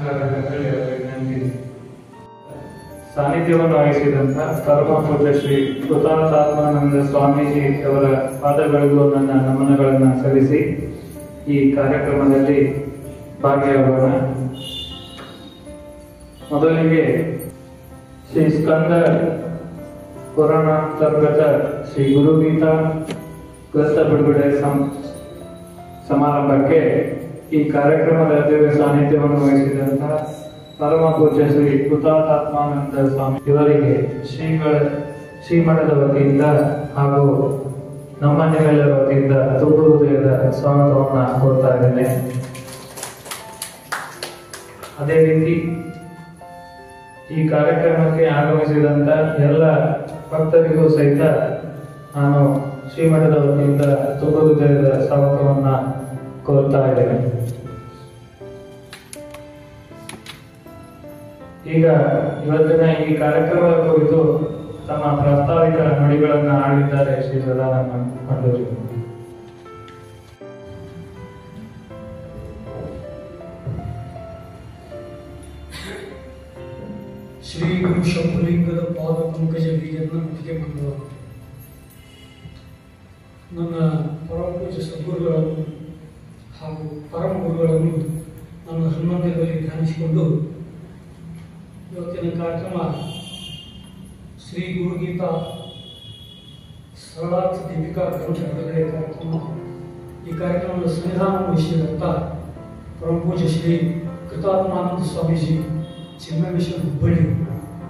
ಮಾಡಬೇಕಂತೇಳಿ ಅವರಿಗೆ ವಿನಂತಿ. ಸಾನ್ನಿಧ್ಯವನ್ನು ವಹಿಸಿದಂಥ ಪರಮ ಪೂಜ್ಯ ಶ್ರೀ ಕೃತಾರ್ಥಾತ್ಮಾನಂದ ಸ್ವಾಮೀಜಿ ಅವರ ಪಾದಗಳಿಗೂ ನನ್ನ ನಮನಗಳನ್ನು ಸಲ್ಲಿಸಿ ಈ ಕಾರ್ಯಕ್ರಮದಲ್ಲಿ ಭಾಗಿಯಾಗೋಣ. ಮೊದಲಿಗೆ ಶ್ರೀ ಸ್ಕಂದ ಪುರಾಣಾಂತರ್ಗತ ಶ್ರೀ ಗುರುಗೀತಾ ಗ್ರಂಥ ಬಿಡುಗಡೆ ಸಮಾರಂಭಕ್ಕೆ ಈ ಕಾರ್ಯಕ್ರಮದ ದಿವ್ಯ ಸಾನ್ನಿಧ್ಯವನ್ನು ವಹಿಸಿದಂತಹ ಪರಮ ಪೂಜ್ಯ ಶ್ರೀ ಕೃತಾರ್ಥಾತ್ಮಾನಂದ ಸ್ವಾಮಿ ಇವರಿಗೆ ಶ್ರೀಮಠದ ವತಿಯಿಂದ ಹಾಗೂ ನಮ್ಮ ನಿಮ್ಮೆಲ್ಲರ ವತಿಯಿಂದ ತುಂಬ ಹೃದಯದ ಸ್ವಾಗತವನ್ನು ಕೋರ್ತಾ ಇದ್ದೇನೆ. ಅದೇ ರೀತಿ ಈ ಕಾರ್ಯಕ್ರಮಕ್ಕೆ ಆಗಮಿಸಿದಂತ ಎಲ್ಲ ಭಕ್ತರಿಗೂ ಸಹಿತ ನಾನು ಶ್ರೀಮಠದ ವತಿಯಿಂದ ತುಂಬ ಹೃದಯದ ಸ್ವಾಗತವನ್ನ ಕೋರ್ತಾ ಇದ್ದೇನೆ. ಈಗ ಇವತ್ತಿನ ಈ ಕಾರ್ಯಕ್ರಮದ ಕುರಿತು ತಮ್ಮ ಪ್ರಾಸ್ತಾವಿಕ ನುಡಿಗಳನ್ನು ಆಡಿದ್ದಾರೆ ಶ್ರೀ ಸದಾನಂದ ಮಂಡೂರಿ. ಶ್ರೀ ಗುರು ಶಂಭುಲಿಂಗದ ಪಾದ ಪಂಕಜ ಬೀಜವನ್ನು ಮುಟ್ಟಿಗೆ ಮಾಡುವ ನನ್ನ ಪರಮ ಪೂಜ್ಯ ಸದ್ಗುರುಗಳನ್ನು ಹಾಗೂ ಪರಮ ಗುರುಗಳನ್ನು ನನ್ನ ಹನುಮಂತದಲ್ಲಿ ಧ್ಯಾನಿಸಿಕೊಂಡು ಇವತ್ತಿನ ಕಾರ್ಯಕ್ರಮ ಶ್ರೀ ಗುರುಗೀತಾ ಸರಳಾರ್ಥ ದೀಪಿಕಾ ಗ್ರಂಥ ಬಿಡುಗಡೆ ಕಾರ್ಯಕ್ರಮ. ಈ ಕಾರ್ಯಕ್ರಮದ ಸಂವಿಧಾನ ವಹಿಸಿದಂಥ ಪರಮ ಪೂಜ್ಯ ಶ್ರೀ ಕೃತಾತ್ಮಾನಂದ ಸ್ವಾಮೀಜಿ ಚಿನ್ಮಯ ಮಿಷನ್ ಹುಬ್ಬಳ್ಳಿ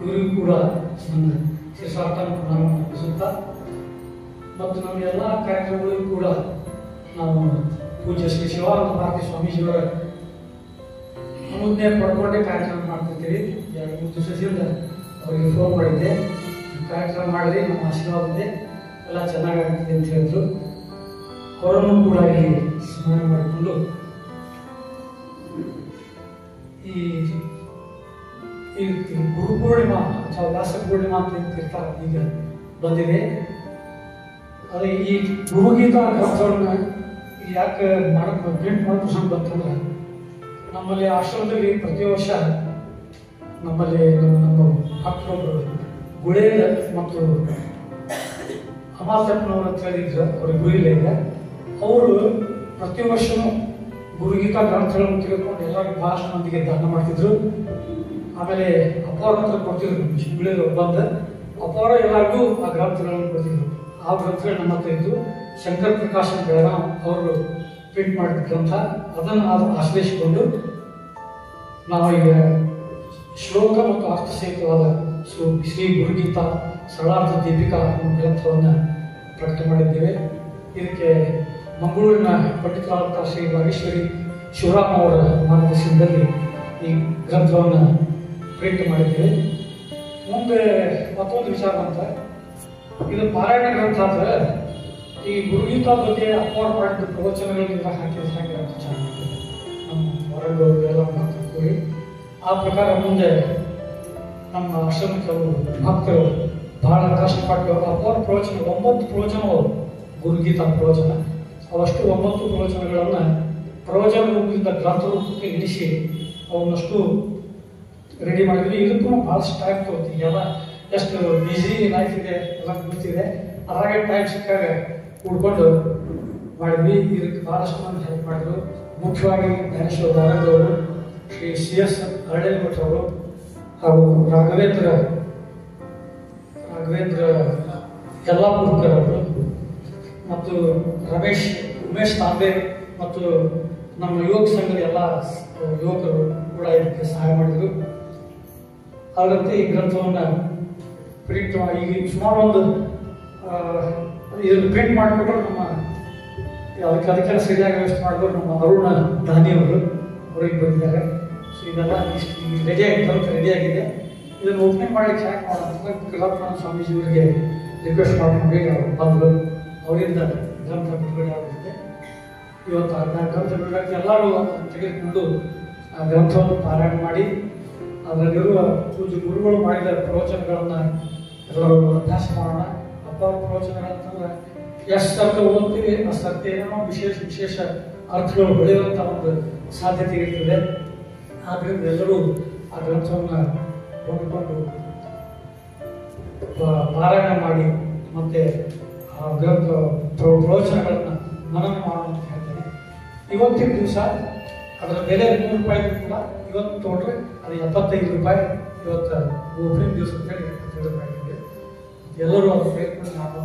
ಇವರಿಗೂ ಕೂಡ ನನ್ನ ಶಿರಸಾರ್ಥನ ಪ್ರಣಾಮವನ್ನು ಅರ್ಪಿಸುತ್ತಾ ಮತ್ತು ನಮ್ಮ ಎಲ್ಲ ಕಾರ್ಯಕ್ರಮಗಳಿಗೂ ಕೂಡ ನಾವು ಪೂಜ್ಯ ಶ್ರೀ ಶಿವಾನಂದ ಭಾರತಿ ಸ್ವಾಮೀಜಿಯವರ ಅನುಜ್ಞೆ ಪಡ್ಕೊಂಡೇ ಕಾರ್ಯಕ್ರಮ ಮಾಡ್ತಿರ್ತೀವಿ. 2-3 ದಿವಸದಿಂದ ಅವರಿಗೆ ಫೋನ್ ಮಾಡಿದ್ದೆ, ಕಾರ್ಯಕ್ರಮ ಮಾಡಿದ್ರೆ ನಮ್ಮ ಆಶೀರ್ವಾದ ಇದೆ, ಎಲ್ಲ ಚೆನ್ನಾಗಾಗ್ತದೆ ಅಂತ ಹೇಳಿದ್ರು. ಅವರನ್ನು ಕೂಡ ಇಲ್ಲಿ ಸ್ಮರಣೆ ಮಾಡಿಕೊಂಡು ಈ ಗುರು ಪೂರ್ಣಿಮಾ ಅಥವಾ ವ್ಯಾಸ ಪೂರ್ಣಿಮಾ ಅಂತ ಇರ್ತಾರೆ, ಈಗ ಬಂದಿದೆ. ಅದೇ ಈ ಗುರುಗೀತಾ ಗ್ರಂಥವನ್ನು ಯಾಕೆ ಪ್ರಿಂಟ್ ಮಾಡೋ ಪ್ರಸಂಗ ಬಂತಂದ್ರೆ, ನಮ್ಮಲ್ಲಿ ಆಶ್ರಮದಲ್ಲಿ ಪ್ರತಿ ವರ್ಷ ನಮ್ಮಲ್ಲಿ ನಮ್ಮ ಭಕ್ತರೊಬ್ಬರು ಗುಳೇದ ಮತ್ತು ಅಮಾತ್ಯಪ್ಪನವರು ಅಂತ ಹೇಳಿದ್ರು, ಅವ್ರ ಗುರಿಲೇ ಇದೆ. ಅವರು ಪ್ರತಿ ವರ್ಷವೂ ಗುರುಗೀತಾ ಗ್ರಂಥಗಳನ್ನು ತೆಗೆದುಕೊಂಡು ಎಲ್ಲರಿಗೂ ಭಾಳ ಮಂದಿಗೆ ದಾನ ಮಾಡ್ತಿದ್ರು. ಆಮೇಲೆ ಅಪಾರ ಹತ್ರ ಕೊಡ್ತಿದ್ರು, ಗುಳೇದವ್ರು ಬಂದು ಅಪಾರ ಎಲ್ಲರಿಗೂ ಆ ಗ್ರಂಥಗಳನ್ನು ಕೊಡ್ತಿದ್ರು. ಆ ಗ್ರಂಥಗಳು ನಮ್ಮ ಹತ್ರ ಇದ್ದು ಶಂಕರ್ ಪ್ರಕಾಶನ್ ಬೆಳಗಾವ್ ಅವರು ಪ್ರಿಂಟ್ ಮಾಡಿದ ಗ್ರಂಥ, ಅದನ್ನು ಆಶ್ರಯಿಸಿಕೊಂಡು ನಾವು ಈಗ ಶ್ಲೋಕ ಮತ್ತು ಅರ್ಥಸಹಿತವಾದ ಶ್ರೀ ಗುರುಗೀತಾ ಸರಳಾರ್ಥ ದೀಪಿಕಾ ಗ್ರಂಥವನ್ನು ಪ್ರಕಟ ಮಾಡಿದ್ದೇವೆ. ಇದಕ್ಕೆ ಮಂಗಳೂರಿನ ಪಂಡಿತರಾದಂಥ ಶ್ರೀ ರಾಗೇಶ್ವರಿ ಶಿವರಾಮ್ ಅವರ ಮಾರ್ಗದರ್ಶನದಲ್ಲಿ ಈ ಗ್ರಂಥವನ್ನು ಪ್ರಿಂಟ್ ಮಾಡಿದ್ದೇವೆ. ಮುಂದೆ ಮತ್ತೊಂದು ವಿಚಾರ ಅಂತ, ಇದು ಪಾರಾಯಣ ಗ್ರಂಥ ಅಂದ್ರೆ ಈ ಗುರುಗೀತಾ ಬಗ್ಗೆ ಅಪಾರ ಮಾಡಿದ ಪ್ರವಚನಗಳಿಂದ ಹಾಕಿರಂತ ಚೆನ್ನಾಗಿ ನಮ್ಮ ಹೊರಗವರು ಎಲ್ಲ ಮಾತಾಡ್ತೀವಿ. ಆ ಪ್ರಕಾರ ಮುಂದೆ ನಮ್ಮ ಆಶ್ರಮಕ್ಕೆ ಭಕ್ತರು ಬಹಳ ಕಷ್ಟಪಟ್ಟು ಅಪಾರ ಪ್ರವಚನ 9 ಪ್ರವಚನಗಳು ಗುರುಗೀತಾ ಪ್ರವಚನ, ಅವಷ್ಟು 9 ಪ್ರವಚನಗಳನ್ನು ಪ್ರವಚನ ರೂಪದಿಂದ ಗ್ರಂಥ ರೂಪಕ್ಕೆ ಇಳಿಸಿ ಅವನ್ನಷ್ಟು ರೆಡಿ ಮಾಡಿದ್ವಿ. ಇದಕ್ಕೂ ಭಾಳಷ್ಟು ಟೈಮ್ ತಗೋತೀವಿ, ಎಲ್ಲ ಎಷ್ಟು ಬಿಸಿ ಲೈಫ್ ಇದೆ ಎಲ್ಲ ಗೊತ್ತಿದೆ. ಅದ್ರಾಗೆ ಟೈಮ್ ಸಿಕ್ಕಾಗ ಕೂಡ್ಕೊಂಡು ಮಾಡಿದ್ವಿ. ಇದಕ್ಕೆ ಭಾಳಷ್ಟು ಮಂದಿ ಹೆಲ್ಪ್ ಮಾಡಿದ್ರು. ಮುಖ್ಯವಾಗಿ ಜ್ಞಾನೇಶ್ವರ ದಾರದವರು, ಶ್ರೀ CS ಅರಳೇಲ್ಮಠ್ ಅವರು ಹಾಗೂ ರಾಘವೇಂದ್ರ ಯಲ್ಲಾಪುರ್ಕರ್ ಅವರು ಮತ್ತು ಉಮೇಶ್ ತಾಂಬೆ ಮತ್ತು ನಮ್ಮ ಯುವಕ ಸಂಘದ ಎಲ್ಲ ಯುವಕರು ಕೂಡ ಇದಕ್ಕೆ ಸಹಾಯ ಮಾಡಿದರು. ಹಾಗಂತೆ ಈ ಗ್ರಂಥವನ್ನು ಪ್ರಿಂಟ್ ಈಗ ಸುಮಾರು ಒಂದು ಇದನ್ನು ಪ್ರಿಂಟ್ ಮಾಡಿಕೊಟ್ರು. ನಮ್ಮ ಅದಕ್ಕೆಲ್ಲ ಸರಿಯಾಗಿ ವ್ಯವಸ್ಥೆ ಮಾಡಿದ್ರು ನಮ್ಮ ಅರುಣ ದಾನಿಯವರು ಅವರಿಗೆ ಬಂದಿದ್ದಾರೆ. ಸೊ ಇದೆಲ್ಲ ರೆಡಿಯಾಗಿ ಗ್ರಂಥ ರೆಡಿಯಾಗಿದೆ. ಇದನ್ನು ಓಪನಿಂಗ್ ಮಾಡಲಿಕ್ಕೆ ಹ್ಯಾಕ್ ಮಾಡೋಣ ಕೃತಾತ್ಮಾನಂದ ಸ್ವಾಮೀಜಿಯವರಿಗೆ ರಿಕ್ವೆಸ್ಟ್ ಮಾಡ್ಕೊಂಡು ಅವರು ಬಂದರು. ಅವರಿಂದ ಗ್ರಂಥ ಬಿಡುಗಡೆ ಆಗುತ್ತೆ. ಇವತ್ತು ಗ್ರಂಥ ಬಿಡುಗಡೆ ಎಲ್ಲರೂ ತೆಗೆದುಕೊಂಡು ಆ ಗ್ರಂಥವನ್ನು ಪಾರಾಯಣ ಮಾಡಿ ಅದರಲ್ಲಿರುವ ಪೂಜ್ಯ ಗುರುಗಳು ಮಾಡಿದ ಪ್ರವಚನಗಳನ್ನು ಎಲ್ಲರೂ ಅಭ್ಯಾಸ ಮಾಡೋಣ. ಅಪಾರ ಪ್ರವಚನಗಳಂತಂದ್ರೆ ಎಷ್ಟು ಅರ್ಥ ಓದ್ತೀವಿ ಅಷ್ಟು ಏನೋ ವಿಶೇಷ ಅರ್ಥಗಳು ಬೆಳೆಯುವಂಥ ಒಂದು ಸಾಧ್ಯತೆ ಇರ್ತದೆ. ಆದ್ದರಿಂದ ಎಲ್ಲರೂ ಆ ಗ್ರಂಥವನ್ನು ಕೊಂಡುಕೊಂಡು ಪಾರಾಯಣ ಮಾಡಿ ಮತ್ತೆ ಆ ಗ್ರಂಥ ಪ್ರವಚನಗಳನ್ನು ಮನನ ಮಾಡೋಣ ಅಂತ ಹೇಳ್ತೇನೆ. ಇವತ್ತಿನ ದಿವಸ ಅದರ ಬೆಲೆ 100 ರೂಪಾಯಿ ಕೂಡ ಇವತ್ತು ತೊಗೊಂಡ್ರೆ ಅದು 75 ರೂಪಾಯಿ. ಇವತ್ತು ಒಬ್ಬರಿನ ದಿವಸ ಅಂತೇಳಿ 75 ರೂಪಾಯಿ ಇದೆ. ಎಲ್ಲರೂ ಅದರ ಪ್ರಯತ್ನ ನಾವು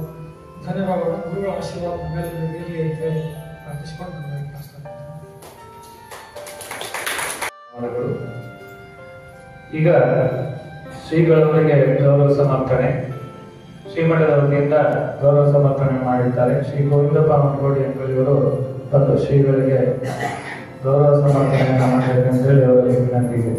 ಧನ್ಯವಾದಗಳು. ಗುರುಗಳ ಆಶೀರ್ವಾದ ಮೇಲೆ ಇರಲಿ ಅಂತೇಳಿ ಪ್ರಾರ್ಥಿಸಿಕೊಂಡು ನನಗೆ ಕಳಿಸ್ತಾರೆ. ಈಗ ಶ್ರೀಗಳವರಿಗೆ ಗೌರವ ಸಮರ್ಪಣೆ, ಶ್ರೀಮಠದ ವತಿಯಿಂದ ಗೌರವ ಸಮರ್ಪಣೆ ಮಾಡಿದ್ದಾರೆ. ಶ್ರೀ ಗೋವಿಂದಪ್ಪ ಮನಗೋಡಿ ಅಂಕಲಿಯವರು ಬಂದು ಶ್ರೀಗಳಿಗೆ ಗೌರವ ಸಮರ್ಪಣೆಯನ್ನು ಮಾಡಬೇಕಂತ ಹೇಳಿ ಅವರಿಗೆ ವಿನಂತಿ ಇದೆ.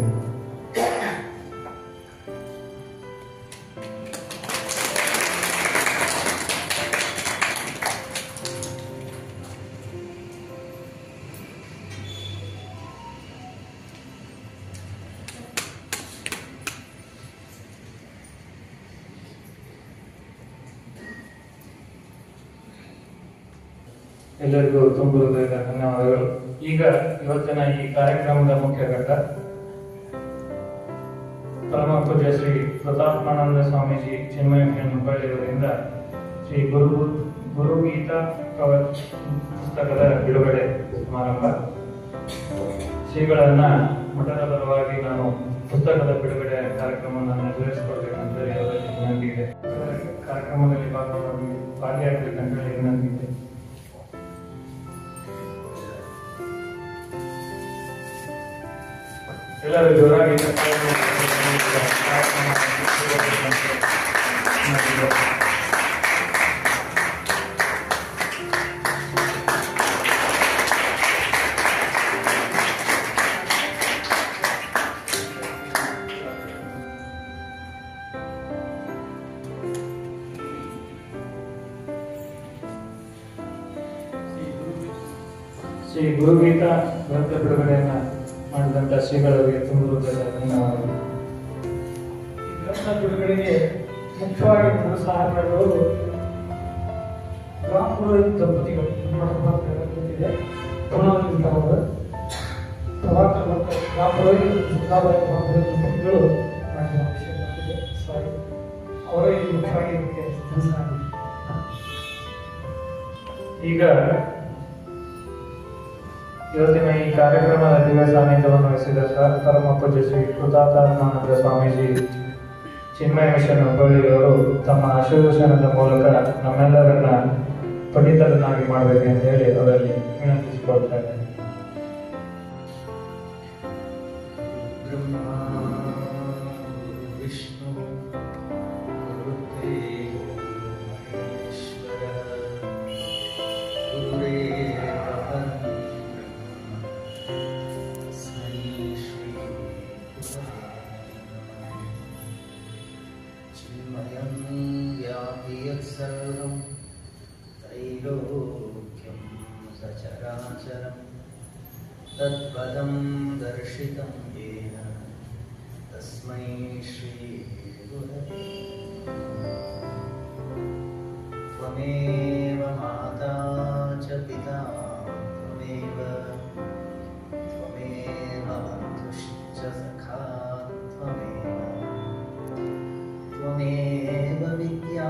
ಎಲ್ಲರಿಗೂ ತುಂಬ ಹೃದಯದ ಧನ್ಯವಾದಗಳು. ಈಗ ಇವತ್ತಿನ ಈ ಕಾರ್ಯಕ್ರಮದ ಮುಖ್ಯ ಘಟ್ಟ ಪರಮ ಪೂಜ್ಯ ಶ್ರೀ ಪ್ರತಾಪಾನಂದ ಸ್ವಾಮೀಜಿ ಚಿನ್ಮಯ ಹುಬ್ಬಳ್ಳಿಯವರಿಂದ ಶ್ರೀ ಗುರುಗೀತಾ ಕವಚ್ ಪುಸ್ತಕದ ಬಿಡುಗಡೆ ಸಮಾರಂಭ. ಶ್ರೀಗಳನ್ನ ಮಠದ ಪರವಾಗಿ ನಾನು ಪುಸ್ತಕದ ಬಿಡುಗಡೆ ಕಾರ್ಯಕ್ರಮವನ್ನು ನೆರವೇರಿಸಿಕೊಡ್ಬೇಕಂತ ಹೇಳಿ ಅವರಲ್ಲಿ ವಿನಂತಿ ಇದೆ. ಕಾರ್ಯಕ್ರಮದಲ್ಲಿ ಭಾಗಿಯಾಗಬೇಕಂತ ಹೇಳಿ ವಿನಂತಿ ಇದೆ. ಎಲ್ಲರೂ ಜೋರಾಗಿ ಶ್ರೀ ಗುರುಗೀತಾ ಗ್ರಂಥ ಬಿಡುಗಡೆಯನ್ನ ಮಾಡಿದಂತ ಶ್ರೀಗಳಿಗೆ ತುಂಬ ಹೃದಯದ ಧನ್ಯವಾದಗಳು. ಈ ಗ್ರಂಥ ಬಿಡುಗಡೆಗೆ ಮುಖ್ಯವಾಗಿ ಪ್ರೋತ್ಸಾಹ ಮಾಡಿದವರು ಗ್ರಾಮ ಪುರೋಹಿತ ದಂಪತಿಗಳು. ಗೊತ್ತಿದೆ ಪುಣಾದವರು ಪ್ರಭಾಕರ್ ಮತ್ತು ಗ್ರಾಮ ಪುರೋಹಿತ ದಂಪತಿಗಳು ಮಾಡಿದ ವಿಷಯ ಗೊತ್ತಿದೆ. ಸಾರಿ ಅವರೇ ಮುಖ್ಯವಾಗಿ ಇದಕ್ಕೆ ಈಗ ಇವತ್ತಿನ ಈ ಕಾರ್ಯಕ್ರಮದ ದಿವ್ಯ ಸಾನ್ನಿಧ್ಯವನ್ನು ವಹಿಸಿದ ಪರಮ ಪೂಜ್ಯ ಶ್ರೀ ಕೃತಾತಾನಂದ ಸ್ವಾಮೀಜಿ ಚಿನ್ಮಯ ಮಿಷನ್ ಹುಬ್ಬಳ್ಳಿಯವರು ತಮ್ಮ ಆಶೀರ್ವಚನದ ಮೂಲಕ ನಮ್ಮೆಲ್ಲರನ್ನ ಪಂಡಿತರನ್ನಾಗಿ ಮಾಡಬೇಕೆಂತ ಹೇಳಿ ಅವರಲ್ಲಿ ವಿನಂತಿಸಿಕೊಳ್ತಾರೆ. सर्वं त्रैलोक्यं सचराचरं तत्पदं दर्शितं येन तस्मै श्री गुरवे त्वमेव माता च पिता त्वमेव बन्धुश्च सखा त्वमेव विद्या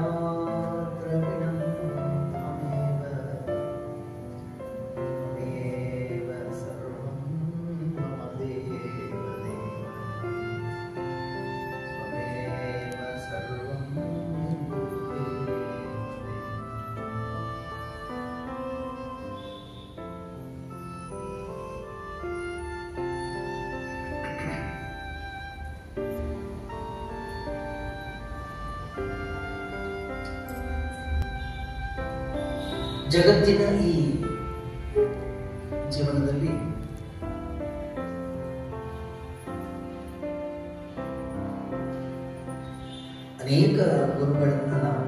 ಜಗತ್ತಿನ ಈ ಜೀವನದಲ್ಲಿ ಅನೇಕ ಗುರುಗಳನ್ನ ನಾವು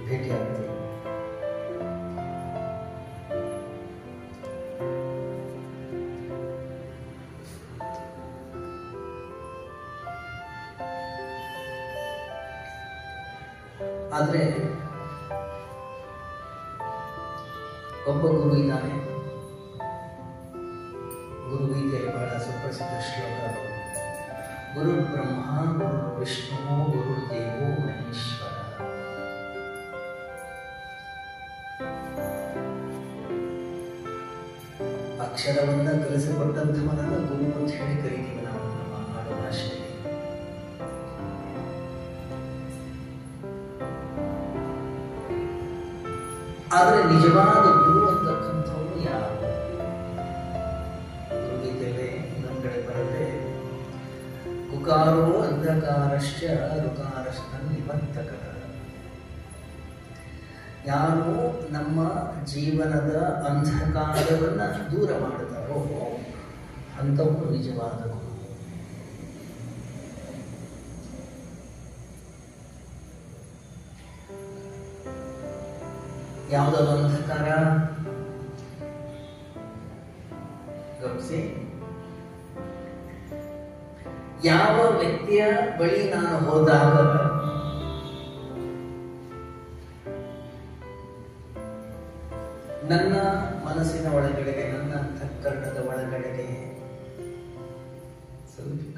ಭೇಟಿಯಾಗ್ತೇವೆ. ಆದರೆ ಒಬ್ಬ ಗುರು ಇದ್ದಾನೆ, ಗುರುಗೀತೆಯಲ್ಲಿ ಬಹಳ ಸುಪ್ರಸಿದ್ಧ ಶ್ಲೋಕ ಅದು. ಗುರು ಬ್ರಹ್ಮ ಗುರು ವಿಷ್ಣು ಗುರು ದೇವೋ ಮಹೇಶ್ವರ. ಅಕ್ಷರವನ್ನ ಕಲಿಸಿಕೊಟ್ಟಂಥವನನ್ನ ಗುರು ಅಂತ ಹೇಳಿ ಕರೀತೀವಿ ನಾವು ನಮ್ಮ ಆಡು ಭಾಷೆಯಲ್ಲಿ. ಆದರೆ ನಿಜವಾದ ಗುರು ಅಂತಕ್ಕಂಥವ್ರು ಯಾರು? ಗುರುಗೀತೆಯಲ್ಲೇ ಇನ್ನೊಂದ್ ಕಡೆ ಬರುತ್ತೆ, ಕುಕಾರೋ ಅಂಧಕಾರಶ್ಚ ರುಕಾರಶ್ಚ ನಿಬಂಧಕ. ಯಾರು ನಮ್ಮ ಜೀವನದ ಅಂಧಕಾರವನ್ನ ದೂರ ಮಾಡುತ್ತಾರೋ ಅಂಥವರು ನಿಜವಾದ ಗುರು. ಯಾವುದಾದ್ರು ಅಂಧಕಾರ ಗಮನಿಸಿ. ಯಾವ ವ್ಯಕ್ತಿಯ ಬಳಿ ನಾನು ಹೋದಾಗ ನನ್ನ ಮನಸ್ಸಿನ ಒಳಗಡೆಗೆ, ನನ್ನ ಅಂತಃಕರಣದ ಒಳಗಡೆಗೆ ಸ್ವಲ್ಪ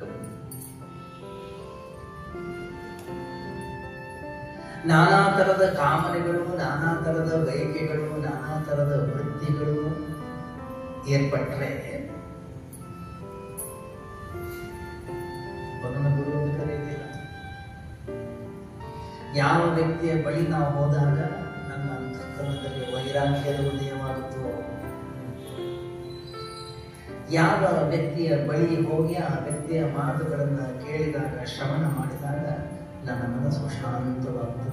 ನಾನಾ ತರದ ಕಾಮನೆಗಳು, ನಾನಾ ತರದ ಬಯಕೆಗಳು, ನಾನಾ ತರದ ವೃತ್ತಿಗಳು ಏರ್ಪಟ್ರೆ ಅವನನ್ನ ಗುರು ಅಂತ ಕರೆಯುವುದಿಲ್ಲ. ಯಾವ ವ್ಯಕ್ತಿಯ ಬಳಿ ನಾವು ಹೋದಾಗ ನನ್ನ ಅಂತಃಕರಣದಲ್ಲಿ ವೈರಾಗ್ಯದ ಉದಯವಾಗುತ್ತೋ, ಯಾವ ವ್ಯಕ್ತಿಯ ಬಳಿ ಹೋಗಿ ಆ ವ್ಯಕ್ತಿಯ ಮಾತುಗಳನ್ನ ಕೇಳಿದಾಗ, ಶ್ರವಣ ಮಾಡಿದಾಗ ನನ್ನ ಮನಸ್ಸು ಶಾಂತವಾಗುತ್ತದೆ.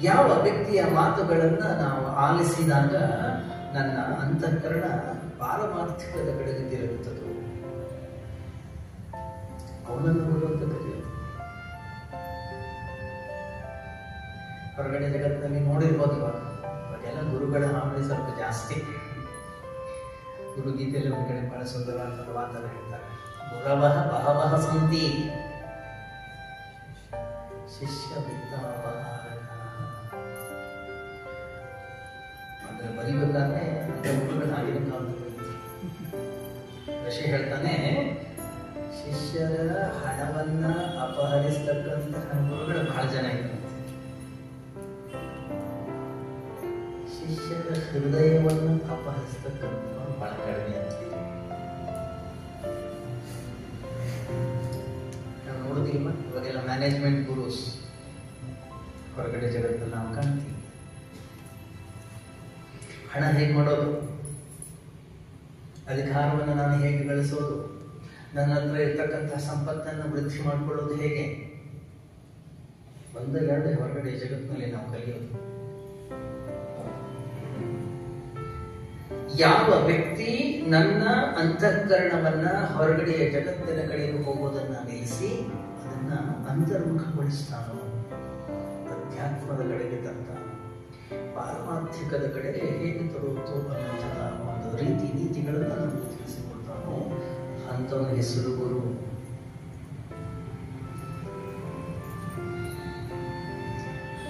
ಯಾವ ವ್ಯಕ್ತಿಯ ಮಾತುಗಳನ್ನ ನಾವು ಆಲಿಸಿದಾಗ ನನ್ನ ಅಂತಃಕರಣ ಪಾರಮಾರ್ಥಿಕದ ಕಡೆಗೆ ತಿರುಗುತ್ತದೆ, ಅವನನ್ನು ಗುರು ಅಂತ ಕರೆಯುವುದು. ಹೊರಗಡೆ ಜಗತ್ತಿನಲ್ಲಿ ನೋಡಿರ್ಬೋದು, ಇವಾಗೆಲ್ಲ ಗುರುಗಳ ಹಾವಳಿ ಸ್ವಲ್ಪ ಜಾಸ್ತಿ. ಗುರುಗೀತೆಯಲ್ಲಿ ಒಂದು ಕಡೆ ಬಹಳ ಸುಂದರವಾದ ವಾದನ ಹೇಳ್ತಾರೆ, ಗುರವಃ ಬಹವಃ ಸಂತಿ ಶಿಷ್ಯ ಅಂದ್ರೆ ಬರಿಬೇಕಾದ್ರೆ ಗುರುಗಳು ಆಗಿನ ಕಾಲದಲ್ಲಿ ಋಷಿ ಹೇಳ್ತಾನೆ, ಶಿಷ್ಯರ ಹಣವನ್ನ ಅಪಹರಿಸ್ತಕ್ಕಂತಹ ಗುರುಗಳು ಬಹಳ ಜನ ಇದ್ದಾರೆ, ಶಿಷ್ಯರ ಹೃದಯವನ್ನು ಅಪಹರಿಸ್ತಕ್ಕಂಥವ್ರು ಬಹಳ ಕಡಿಮೆ ಅಂತ. ನಾವು ನೋಡುದಿಲ್ಲ ಇವಾಗೆಲ್ಲ ಮ್ಯಾನೇಜ್ಮೆಂಟ್ ಗುರುಸ್ ಹೊರಗಡೆ ಜಗತ್ತಲ್ಲಿ ನಾವು ಕಾಣ್ತೀವಿ. ಹಣ ಹೇಗೆ ಮಾಡೋದು, ಅಧಿಕಾರವನ್ನು ನಾನು ಹೇಗೆ ಗಳಿಸೋದು, ನನ್ನ ಹತ್ರ ಇರ್ತಕ್ಕಂತಹ ಸಂಪತ್ತನ್ನು ವೃದ್ಧಿ ಮಾಡಿಕೊಳ್ಳೋದು ಹೇಗೆ, ಒಂದು ಎರಡು ಹೊರಗಡೆ ಜಗತ್ತಿನಲ್ಲಿ ನಾವು ಕಲಿಯೋದು. ಯಾವ ವ್ಯಕ್ತಿ ನನ್ನ ಅಂತಃಕರಣವನ್ನ ಹೊರಗಡೆಯ ಜಗತ್ತಿನ ಕಡೆಗೆ ಹೋಗೋದನ್ನ ನಿಲ್ಲಿಸಿ ಅದನ್ನ ಅಂತರ್ಮುಖಗೊಳಿಸ್ತಾನೋ, ಅಧ್ಯಾತ್ಮದ ಕಡೆಗೆ ತಂತಾನೋ, ಪಾರಮಾರ್ಥಿಕದ ಕಡೆಗೆ ಹೇಗೆ ತರುತ್ತೋ ಅನ್ನುವಂತಹ ಒಂದು ರೀತಿ ನೀತಿಗಳನ್ನು ನಮಗೆ ತಿಳಿಸಿಕೊಡ್ತಾನೋ ಅಂಥವನ ಹೆಸರು ಗುರು.